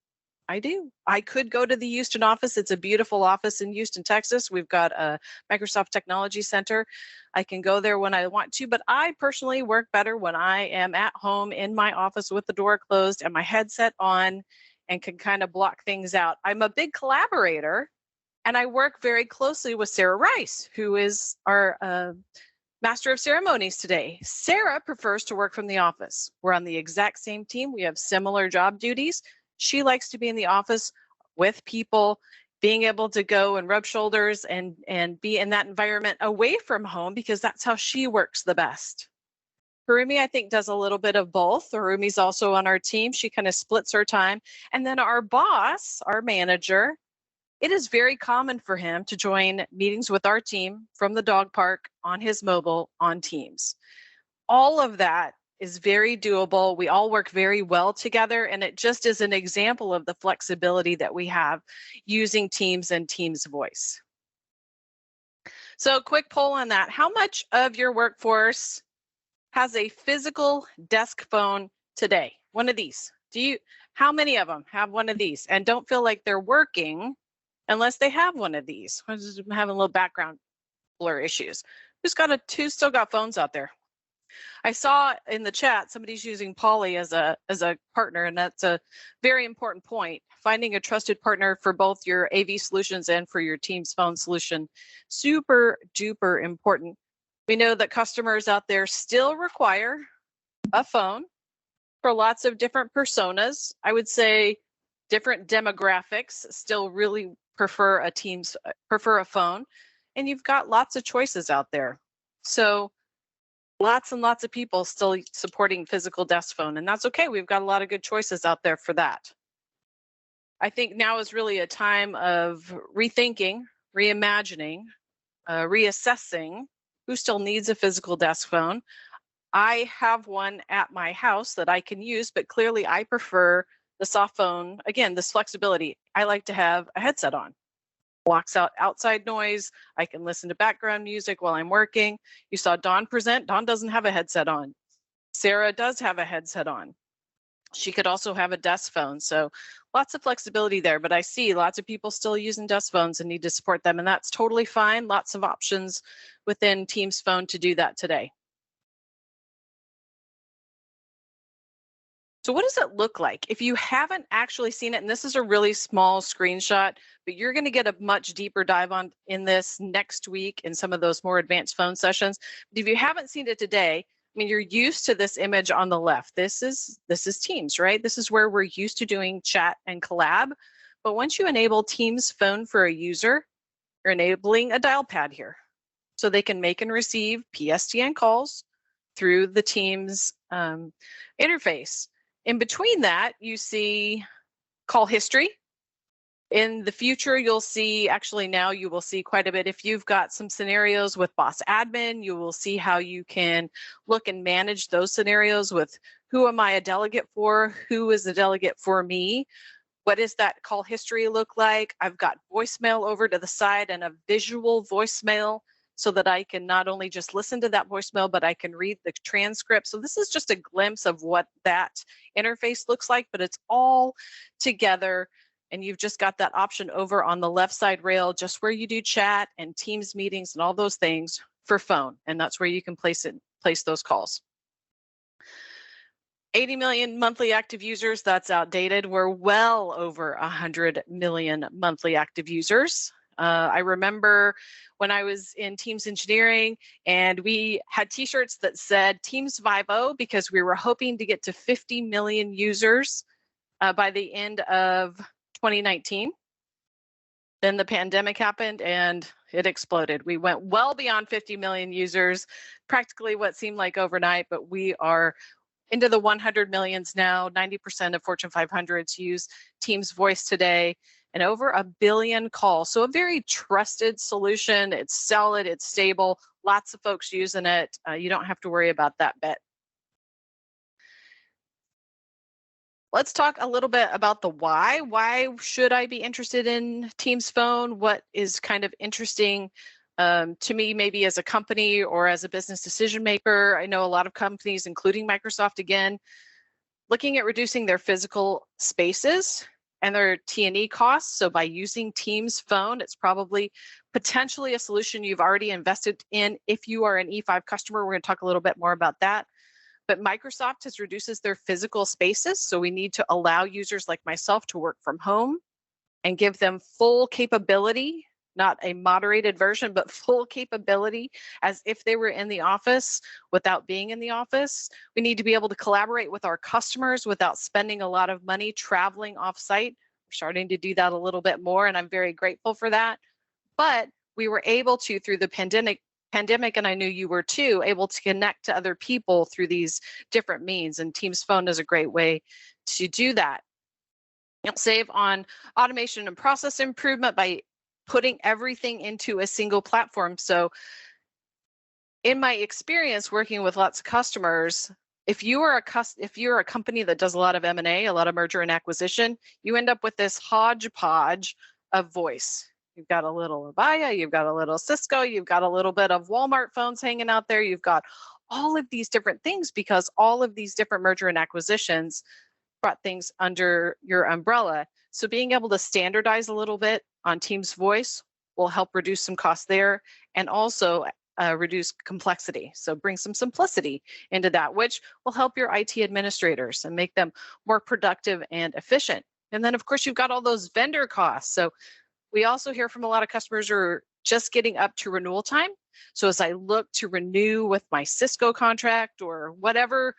I do. I could go to the Houston office. It's a beautiful office in Houston, Texas. We've got a Microsoft Technology Center. I can go there when I want to, but I personally work better when I am at home in my office with the door closed and my headset on and can kind of block things out. I'm a big collaborator and I work very closely with Sarah Rice, who is our Master of Ceremonies today. Sarah prefers to work from the office. We're on the exact same team. We have similar job duties. She likes to be in the office with people, being able to go and rub shoulders and be in that environment away from home because that's how she works the best. Harumi, I think, does a little bit of both. Harumi's also on our team. She kind of splits her time. And then our boss, our manager, it is very common for him to join meetings with our team from the dog park on his mobile on Teams. All of that is very doable. We all work very well together, and it just is an example of the flexibility that we have using Teams and Teams Voice. So a quick poll on that. How much of your workforce has a physical desk phone today? One of these. How many of them have one of these and don't feel like they're working unless they have one of these? I'm just having a little background blur issues. Who's still got phones out there? I saw in the chat somebody's using Polly as a partner, and that's a very important point. Finding a trusted partner for both your AV solutions and for your Teams phone solution, super duper important. We know that customers out there still require a phone for lots of different personas. I would say different demographics still really prefer a phone, and you've got lots of choices out there. So lots and lots of people still supporting physical desk phone, and that's okay. We've got a lot of good choices out there for that. I think now is really a time of rethinking, reimagining, reassessing who still needs a physical desk phone. I have one at my house that I can use, but clearly I prefer the soft phone. Again, this flexibility. I like to have a headset on. Blocks out outside noise. I can listen to background music while I'm working. You saw Dawn present. Dawn doesn't have a headset on. Sarah does have a headset on. She could also have a desk phone. So lots of flexibility there, but I see lots of people still using desk phones and need to support them. And that's totally fine. Lots of options within Teams Phone to do that today. So what does it look like? If you haven't actually seen it, and this is a really small screenshot, but you're going to get a much deeper dive on in this next week in some of those more advanced phone sessions. But if you haven't seen it today, I mean, you're used to this image on the left. This is Teams, right? This is where we're used to doing chat and collab. But once you enable Teams Phone for a user, you're enabling a dial pad here. So they can make and receive PSTN calls through the Teams interface. In between that, you see call history. In the future, you'll see, actually now you will see quite a bit. If you've got some scenarios with boss admin, you will see how you can look and manage those scenarios with who am I a delegate for? Who is a delegate for me? What does that call history look like? I've got voicemail over to the side and a visual voicemail so that I can not only just listen to that voicemail, but I can read the transcript. So this is just a glimpse of what that interface looks like, but it's all together. And you've just got that option over on the left side rail, just where you do chat and Teams meetings and all those things for phone. And that's where you can place those calls. 80 million monthly active users, that's outdated. We're well over 100 million monthly active users. I remember when I was in Teams engineering and we had t-shirts that said Teams 5.0 because we were hoping to get to 50 million users by the end of 2019. Then the pandemic happened and it exploded. We went well beyond 50 million users, practically what seemed like overnight, but we are into the 100 millions now. 90% of Fortune 500s use Teams Voice today, and over 1 billion calls. So a very trusted solution. It's solid, it's stable, lots of folks using it. You don't have to worry about that bit. Let's talk a little bit about the why. Why should I be interested in Teams Phone? What is kind of interesting to me, maybe as a company or as a business decision maker? I know a lot of companies, including Microsoft, again, looking at reducing their physical spaces and their T&E costs. So by using Teams Phone, it's probably potentially a solution you've already invested in. If you are an E5 customer, we're going to talk a little bit more about that. But Microsoft has reduces their physical spaces. So we need to allow users like myself to work from home and give them full capability, not a moderated version, but full capability as if they were in the office without being in the office. We need to be able to collaborate with our customers without spending a lot of money traveling off-site. We're starting to do that a little bit more, and I'm very grateful for that. But we were able to, through the pandemic, and I knew you were too, able to connect to other people through these different means, and Teams Phone is a great way to do that. You'll save on automation and process improvement by putting everything into a single platform. So in my experience working with lots of customers, if you're a company that does a lot of M&A, a lot of merger and acquisition, you end up with this hodgepodge of voice. You've got a little Avaya, you've got a little Cisco, you've got a little bit of Walmart phones hanging out there, you've got all of these different things because all of these different merger and acquisitions brought things under your umbrella. So being able to standardize a little bit on Teams Voice will help reduce some costs there and also reduce complexity. So bring some simplicity into that, which will help your IT administrators and make them more productive and efficient. And then of course, you've got all those vendor costs. So we also hear from a lot of customers who are just getting up to renewal time. So as I look to renew with my Cisco contract or whatever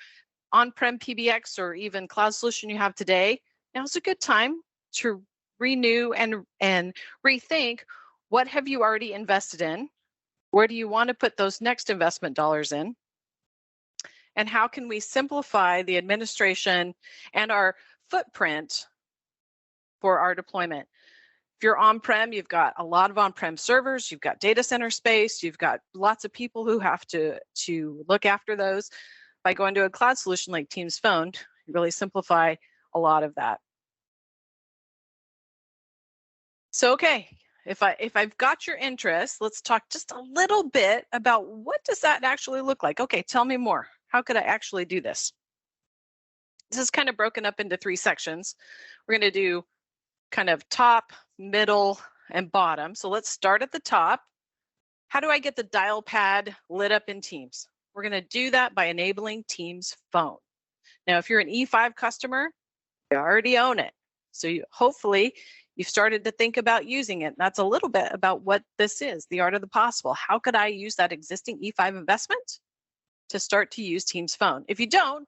on-prem PBX or even cloud solution you have today, now's a good time to renew and rethink what have you already invested in? Where do you want to put those next investment dollars in? And how can we simplify the administration and our footprint for our deployment? If you're on-prem, you've got a lot of on-prem servers, you've got data center space, you've got lots of people who have to look after those. By going to a cloud solution like Teams Phone, you really simplify a lot of that. So, okay, if I've got your interest, let's talk just a little bit about what does that actually look like? Okay, tell me more. How could I actually do this? This is kind of broken up into 3 sections. We're going to do kind of top, middle, and bottom. So let's start at the top. How do I get the dial pad lit up in Teams? We're going to do that by enabling Teams Phone. Now, if you're an E5 customer, you already own it. So hopefully you've started to think about using it. That's a little bit about what this is, the art of the possible. How could I use that existing E5 investment to start to use Teams Phone? If you don't,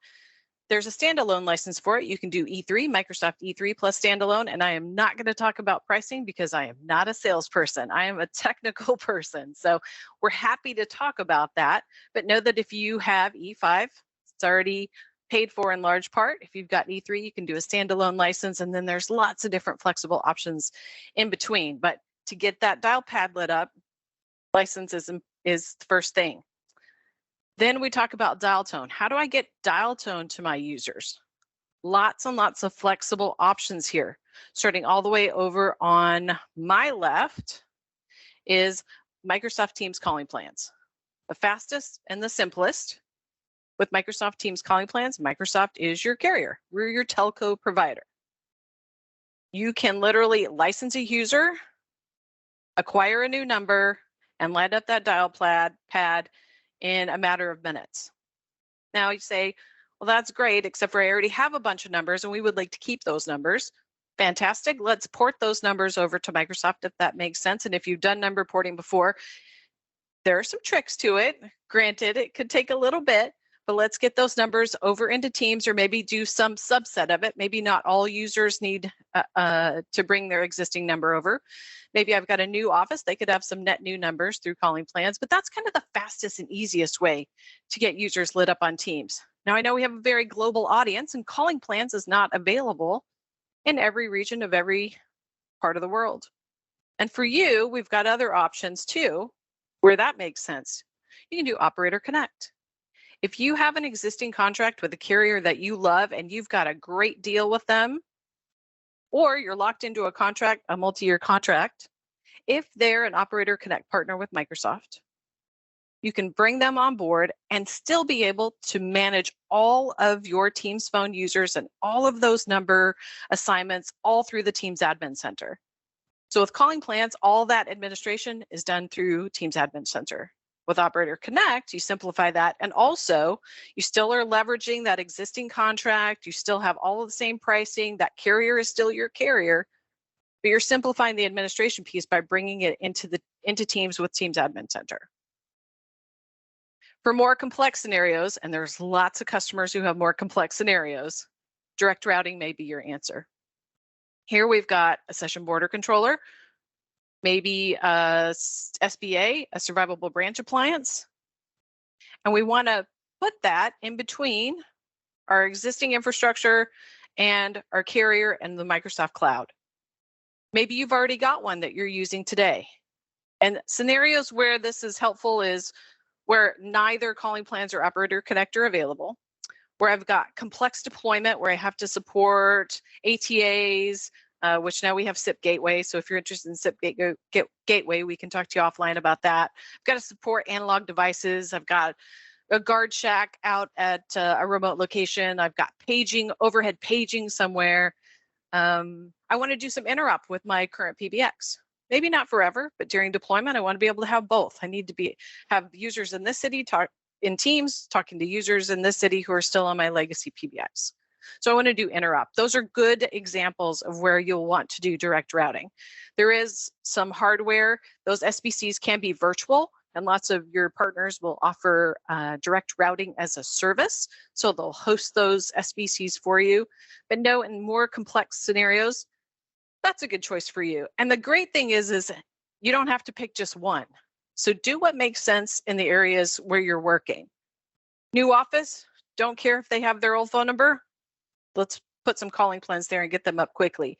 there's a standalone license for it. You can do E3, Microsoft E3 plus standalone, and I am not going to talk about pricing because I am not a salesperson. I am a technical person. So we're happy to talk about that, but know that if you have E5, it's already paid for in large part. If you've got E3, you can do a standalone license, and then there's lots of different flexible options in between. But to get that dial pad lit up, license is the first thing. Then we talk about dial tone. How do I get dial tone to my users? Lots and lots of flexible options here. Starting all the way over on my left is Microsoft Teams calling plans. The fastest and the simplest. With Microsoft Teams calling plans, Microsoft is your carrier. We're your telco provider. You can literally license a user, acquire a new number, and light up that dial pad in a matter of minutes. Now you say, well, that's great, except for I already have a bunch of numbers and we would like to keep those numbers. Fantastic. Let's port those numbers over to Microsoft if that makes sense. And if you've done number porting before, there are some tricks to it. Granted, it could take a little bit, but let's get those numbers over into Teams, or maybe do some subset of it. Maybe not all users need to bring their existing number over. Maybe I've got a new office, they could have some net new numbers through calling plans, but that's kind of the fastest and easiest way to get users lit up on Teams. Now, I know we have a very global audience, and calling plans is not available in every region of every part of the world. And for you, we've got other options too, where that makes sense. You can do Operator Connect. If you have an existing contract with a carrier that you love and you've got a great deal with them, or you're locked into a contract, a multi-year contract, if they're an Operator Connect partner with Microsoft, you can bring them on board and still be able to manage all of your Teams Phone users and all of those number assignments all through the Teams Admin Center. So with calling plans, all that administration is done through Teams Admin Center. With Operator Connect, you simplify that, and also you still are leveraging that existing contract. You still have all of the same pricing. That carrier is still your carrier, but you're simplifying the administration piece by bringing it into Teams with Teams Admin Center. For more complex scenarios, and there's lots of customers who have more complex scenarios, direct routing may be your answer. Here we've got a session border controller, maybe a SBA, a survivable branch appliance. And we want to put that in between our existing infrastructure and our carrier and the Microsoft Cloud. Maybe you've already got one that you're using today. And scenarios where this is helpful is where neither calling plans or Operator Connect are available, where I've got complex deployment, where I have to support ATAs, which now we have SIP Gateway. So if you're interested in SIP Gateway, we can talk to you offline about that. I've got to support analog devices. I've got a guard shack out at a remote location. I've got paging, overhead paging somewhere. I want to do some interop with my current PBX. Maybe not forever, but during deployment, I want to be able to have both. I need to have users in this city talk in Teams, talking to users in this city who are still on my legacy PBX. So I want to do interop. Those are good examples of where you'll want to do direct routing. There is some hardware. Those SBCs can be virtual, and lots of your partners will offer direct routing as a service. So they'll host those SBCs for you. But no, in more complex scenarios, that's a good choice for you. And the great thing is you don't have to pick just one. So do what makes sense in the areas where you're working. New office, don't care if they have their old phone number. Let's put some calling plans there and get them up quickly.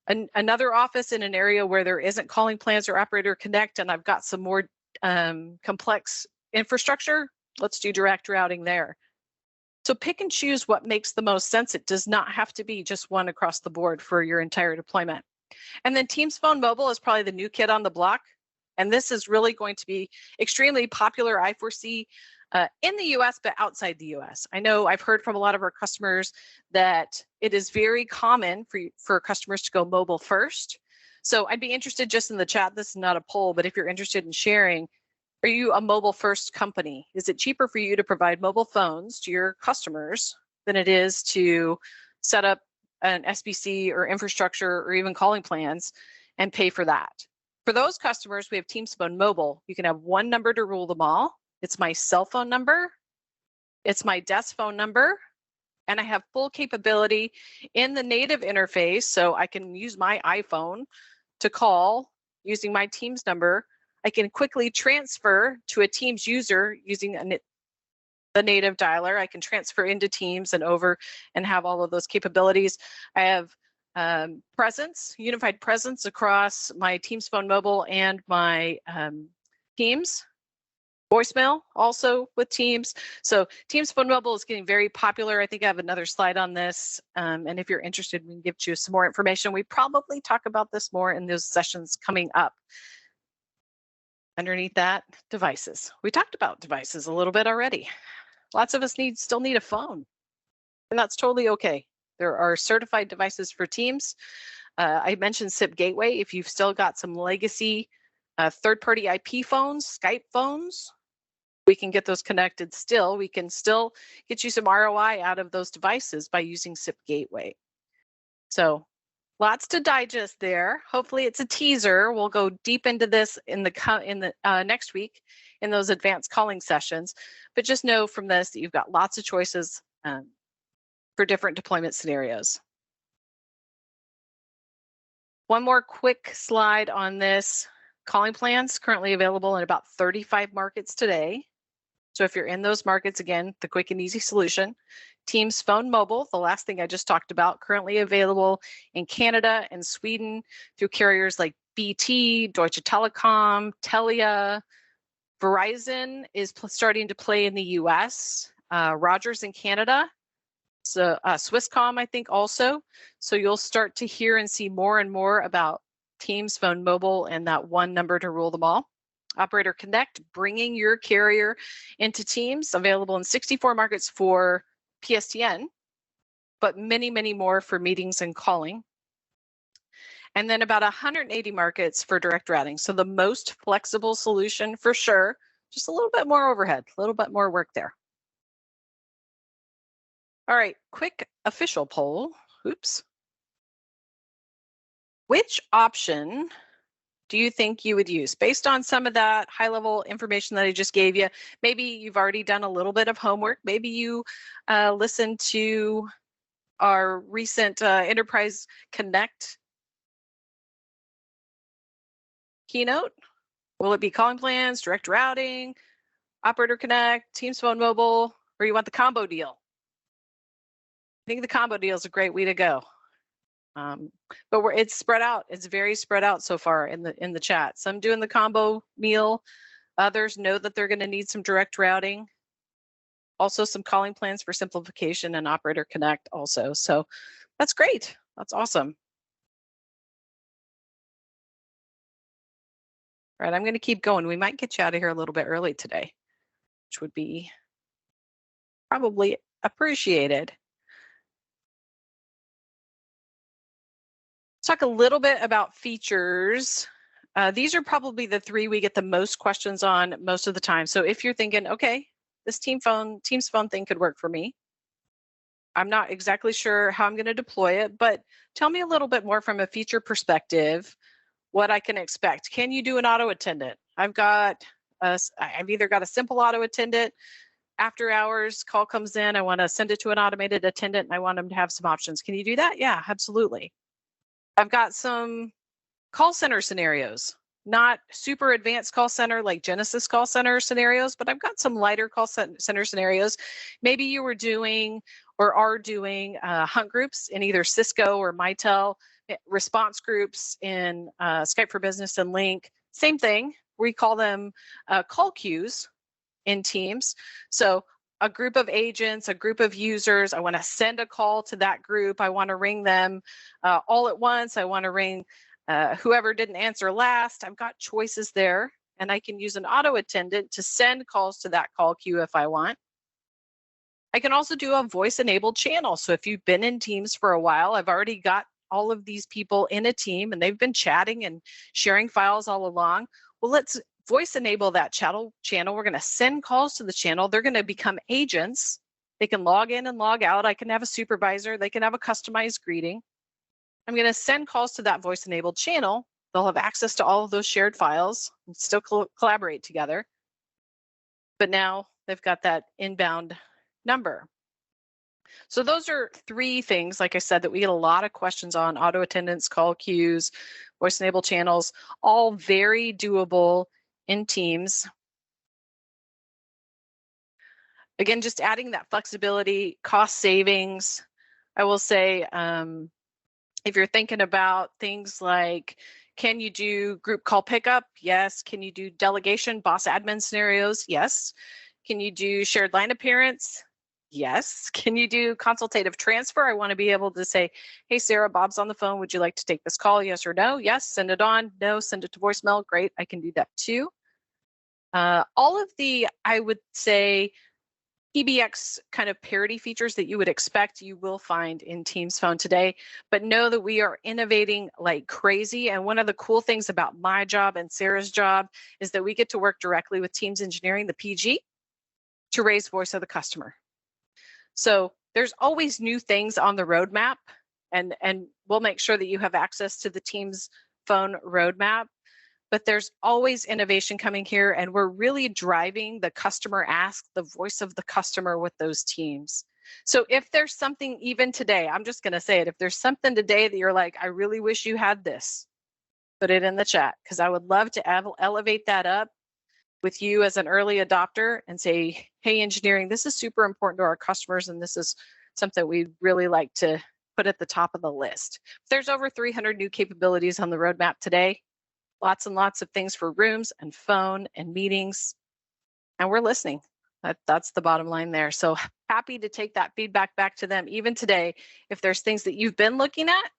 another office in an area where there isn't calling plans or operator connect, and I've got some more complex infrastructure, let's do direct routing there. So pick and choose what makes the most sense. It does not have to be just one across the board for your entire deployment. And then Teams Phone Mobile is probably the new kid on the block. And this is really going to be extremely popular, I foresee, in the US, but outside the US. I know I've heard from a lot of our customers that it is very common for customers to go mobile first. So I'd be interested just in the chat. This is not a poll, but if you're interested in sharing, are you a mobile first company? Is it cheaper for you to provide mobile phones to your customers than it is to set up an SBC or infrastructure or even calling plans and pay for that? For those customers, we have Teams Phone Mobile. You can have one number to rule them all. It's my cell phone number, it's my desk phone number, and I have full capability in the native interface, so I can use my iPhone to call using my Teams number. I can quickly transfer to a Teams user using the native dialer. I can transfer into Teams and over and have all of those capabilities. I have presence, unified presence across my Teams Phone Mobile and my Teams voicemail also with Teams. So Teams Phone Mobile is getting very popular. I think I have another slide on this. And if you're interested, we can give you some more information. We probably talk about this more in those sessions coming up. Underneath that, devices. We talked about devices a little bit already. Lots of us still need a phone, and that's totally okay. There are certified devices for Teams. I mentioned SIP Gateway. If you've still got some legacy third-party IP phones, Skype phones, we can get those connected still. We can still get you some ROI out of those devices by using SIP Gateway. So lots to digest there. Hopefully it's a teaser. We'll go deep into this in the next week in those advanced calling sessions. But just know from this that you've got lots of choices for different deployment scenarios. One more quick slide on this. Calling plans currently available in about 35 markets today. So if you're in those markets, again, the quick and easy solution. Teams Phone Mobile, the last thing I just talked about, currently available in Canada and Sweden through carriers like BT, Deutsche Telekom, Telia. Verizon is starting to play in the US, Rogers in Canada, so Swisscom, I think also. So you'll start to hear and see more and more about Teams Phone Mobile and that one number to rule them all. Operator Connect, bringing your carrier into Teams, available in 64 markets for PSTN, but many, many more for meetings and calling. And then about 180 markets for direct routing. So the most flexible solution for sure, just a little bit more overhead, a little bit more work there. All right, quick official poll. Oops. Which option do you think you would use? Based on some of that high level information that I just gave you, maybe you've already done a little bit of homework. Maybe you listened to our recent Enterprise Connect keynote. Will it be calling plans, direct routing, Operator Connect, Teams Phone Mobile, or you want the combo deal? I think the combo deal is a great way to go. But it's spread out. It's very spread out so far in the chat. Some doing the combo meal. Others know that they're going to need some direct routing. Also some calling plans for simplification and Operator Connect also. So that's great. That's awesome. All right, I'm going to keep going. We might get you out of here a little bit early today, which would be probably appreciated. Let's talk a little bit about features. These are probably the three we get the most questions on most of the time. So if you're thinking, okay, this Teams Phone thing could work for me. I'm not exactly sure how I'm going to deploy it, but tell me a little bit more from a feature perspective, what I can expect. Can you do an auto attendant? I've either got a simple auto attendant, after hours call comes in, I want to send it to an automated attendant and I want them to have some options. Can you do that? Yeah, absolutely. I've got some call center scenarios, not super advanced call center like Genesis call center scenarios, but I've got some lighter call center scenarios. Maybe you were doing or are doing hunt groups in either Cisco or Mitel. response groups in Skype for Business and Link. Same thing. We call them call queues in Teams. So a group of agents, a group of users, I want to send a call to that group. I want to ring them all at once. I want to ring whoever didn't answer last. I've got choices there, and I can use an auto attendant to send calls to that call queue if I want. I can also do a voice enabled channel. So if you've been in Teams for a while, I've already got all of these people in a team and they've been chatting and sharing files all along. Well, let's voice enable that channel. We're going to send calls to the channel. They're going to become agents. They can log in and log out. I can have a supervisor. They can have a customized greeting. I'm going to send calls to that voice enabled channel. They'll have access to all of those shared files and still collaborate together. But now they've got that inbound number. So those are 3 things, like I said, that we get a lot of questions on: auto attendants, call queues, voice enabled channels, all very doable in Teams. Again, just adding that flexibility, cost savings. I will say, if you're thinking about things like, can you do group call pickup? Yes. Can you do delegation, boss admin scenarios? Yes. Can you do shared line appearance? Yes. Can you do consultative transfer? I want to be able to say, hey, Sarah, Bob's on the phone. Would you like to take this call? Yes or no? Yes. Send it on. No. Send it to voicemail. Great. I can do that too. All of the, I would say, PBX kind of parity features that you would expect, you will find in Teams Phone today, but know that we are innovating like crazy. And one of the cool things about my job and Sarah's job is that we get to work directly with Teams Engineering, the PG, to raise voice of the customer. So there's always new things on the roadmap, and we'll make sure that you have access to the Teams Phone roadmap. But there's always innovation coming here, and we're really driving the customer ask, the voice of the customer with those teams. So if there's something even today, I'm just going to say it, if there's something today that you're like, I really wish you had this, put it in the chat, because I would love to elevate that up with you as an early adopter and say, hey, engineering, this is super important to our customers, and this is something we'd really like to put at the top of the list. There's over 300 new capabilities on the roadmap today. Lots and lots of things for rooms and phone and meetings, and we're listening. That's the bottom line there. So happy to take that feedback back to them even today if there's things that you've been looking at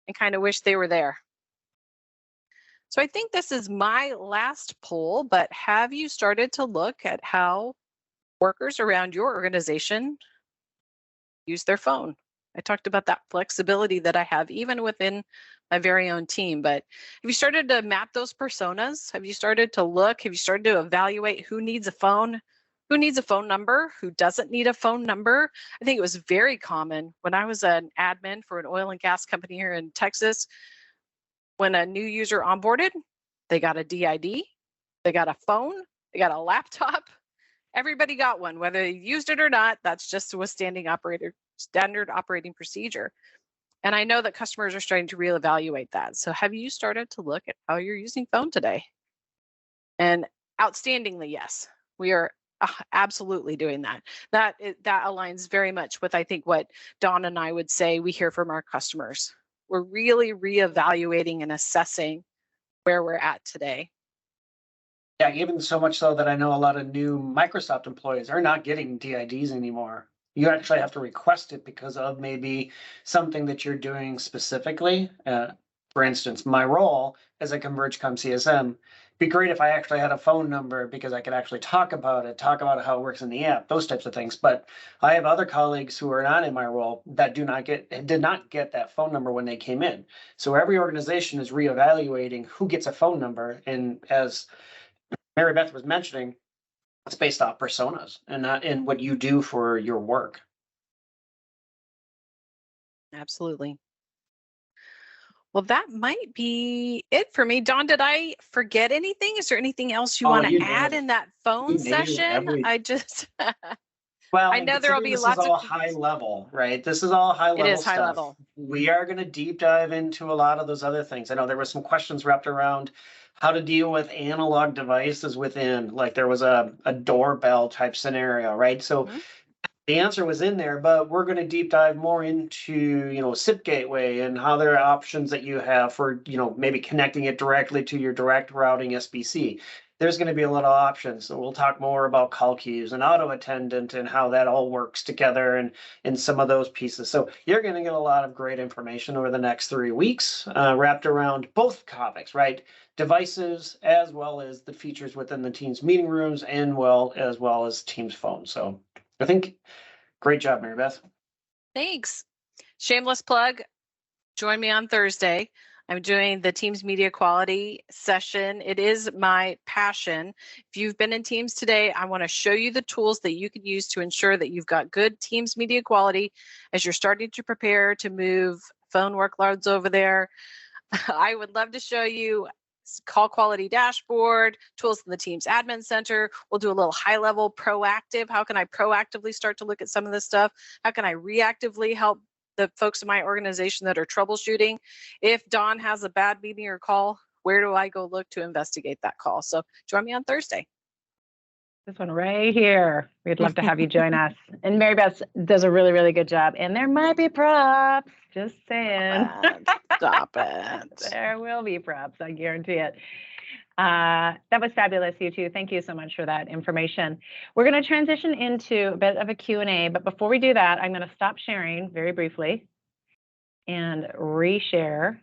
and kind of wish they were there. So I think this is my last poll, but have you started to look at how workers around your organization use their phone? I talked about that flexibility that I have even within my very own team, but have you started to map those personas? Have you started to look? Have you started to evaluate who needs a phone? Who needs a phone number? Who doesn't need a phone number? I think it was very common when I was an admin for an oil and gas company here in Texas. When a new user onboarded, they got a DID, they got a phone, they got a laptop. Everybody got one, whether they used it or not. That's just a standard operating procedure. And I know that customers are starting to reevaluate that. So have you started to look at how you're using phone today? And outstandingly, yes, we are absolutely doing that. That aligns very much with, I think, what Dawn and I would say we hear from our customers. We're really reevaluating and assessing where we're at today. Yeah, even so much so that I know a lot of new Microsoft employees are not getting DIDs anymore. You actually have to request it because of maybe something that you're doing specifically. For instance, my role as a Converged CSM, be great if I actually had a phone number because I could actually talk about it, talk about how it works in the app, those types of things. But I have other colleagues who are not in my role that did not get that phone number when they came in. So every organization is reevaluating who gets a phone number, and as Mary Beth was mentioning, it's based off personas and not in what you do for your work. Absolutely. Well, that might be it for me. Dawn, did I forget anything? Is there anything else you want to add in that phone session? I just, well, I know there'll be lots of. This is all high level, right? This is all high level. It is stuff. high level. We are going to deep dive into a lot of those other things. I know there were some questions wrapped around how to deal with analog devices within, like there was a doorbell type scenario, right? So the answer was in there, but we're going to deep dive more into, SIP gateway and how there are options that you have for, maybe connecting it directly to your direct routing SBC. There's going to be a lot of options. So we'll talk more about call queues and auto attendant and how that all works together and some of those pieces. So you're going to get a lot of great information over the next 3 weeks, wrapped around both topics, right? Devices, as well as the features within the Teams meeting rooms, and as well as Teams phone. So I think great job, Mary Beth. Thanks. Shameless plug. Join me on Thursday. I'm doing the Teams media quality session. It is my passion. If you've been in Teams today, I want to show you the tools that you can use to ensure that you've got good Teams media quality as you're starting to prepare to move phone workloads over there. I would love to show you call quality dashboard, tools in the Teams admin center. We'll do a little high level proactive. How can I proactively start to look at some of this stuff? How can I reactively help the folks in my organization that are troubleshooting? If Dawn has a bad meeting or call, where do I go look to investigate that call? So join me on Thursday. This one right here. We'd love to have you join us. And Mary Beth does a really, really good job. And there might be props. Just saying. Stop it. There will be props. I guarantee it. That was fabulous, you two. Thank you so much for that information. We're going to transition into a bit of a Q&A. But before we do that, I'm going to stop sharing very briefly and reshare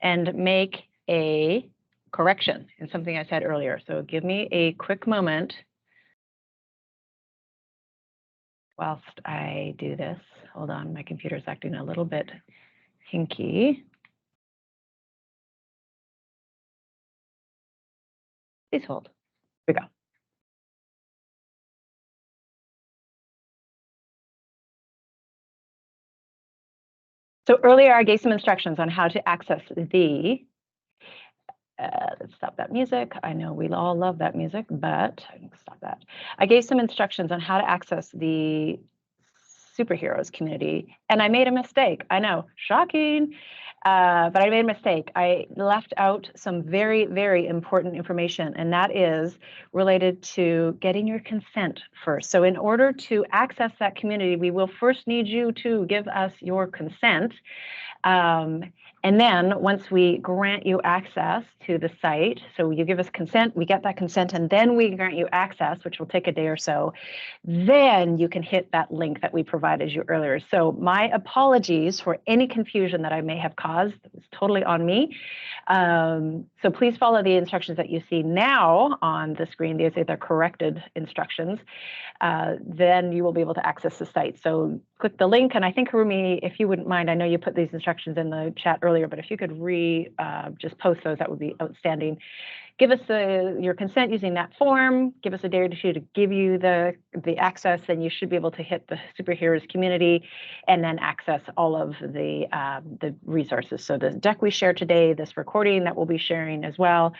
and make a correction in something I said earlier. So give me a quick moment whilst I do this. Hold on, my computer's acting a little bit hinky. Please hold. Here we go. So earlier I gave some instructions on how to access the let's stop that music. I know we all love that music, but I can stop that. I gave some instructions on how to access the superheroes community, and I made a mistake. I know, shocking, but I made a mistake. I left out some very, very important information, and that is related to getting your consent first. So in order to access that community, we will first need you to give us your consent. And then once we grant you access to the site, so you give us consent, we get that consent, and then we grant you access, which will take a day or so, then you can hit that link that we provided you earlier. So my apologies for any confusion that I may have caused. It was totally on me. So please follow the instructions that you see now on the screen. These are the corrected instructions. Then you will be able to access the site. So click the link, and I think, Harumi, if you wouldn't mind, I know you put these instructions in the chat earlier, but if you could just post those, that would be outstanding. Give us your consent using that form. Give us a day or two to give you the access, then you should be able to hit the superheroes community and then access all of the resources. So the deck we shared today, this recording that we'll be sharing as well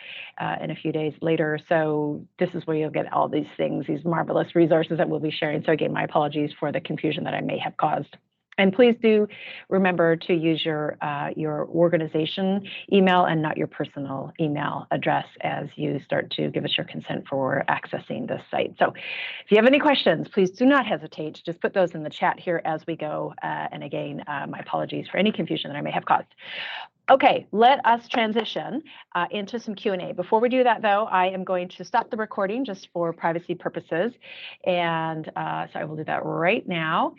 in a few days later. So this is where you'll get all these things, these marvelous resources that we'll be sharing. So again, my apologies for the confusion that I may have caused. And please do remember to use your organization email and not your personal email address as you start to give us your consent for accessing this site. So if you have any questions, please do not hesitate to just put those in the chat here as we go. And again, my apologies for any confusion that I may have caused. Okay, let us transition into some Q&A. Before we do that, though, I am going to stop the recording just for privacy purposes. And so I will do that right now.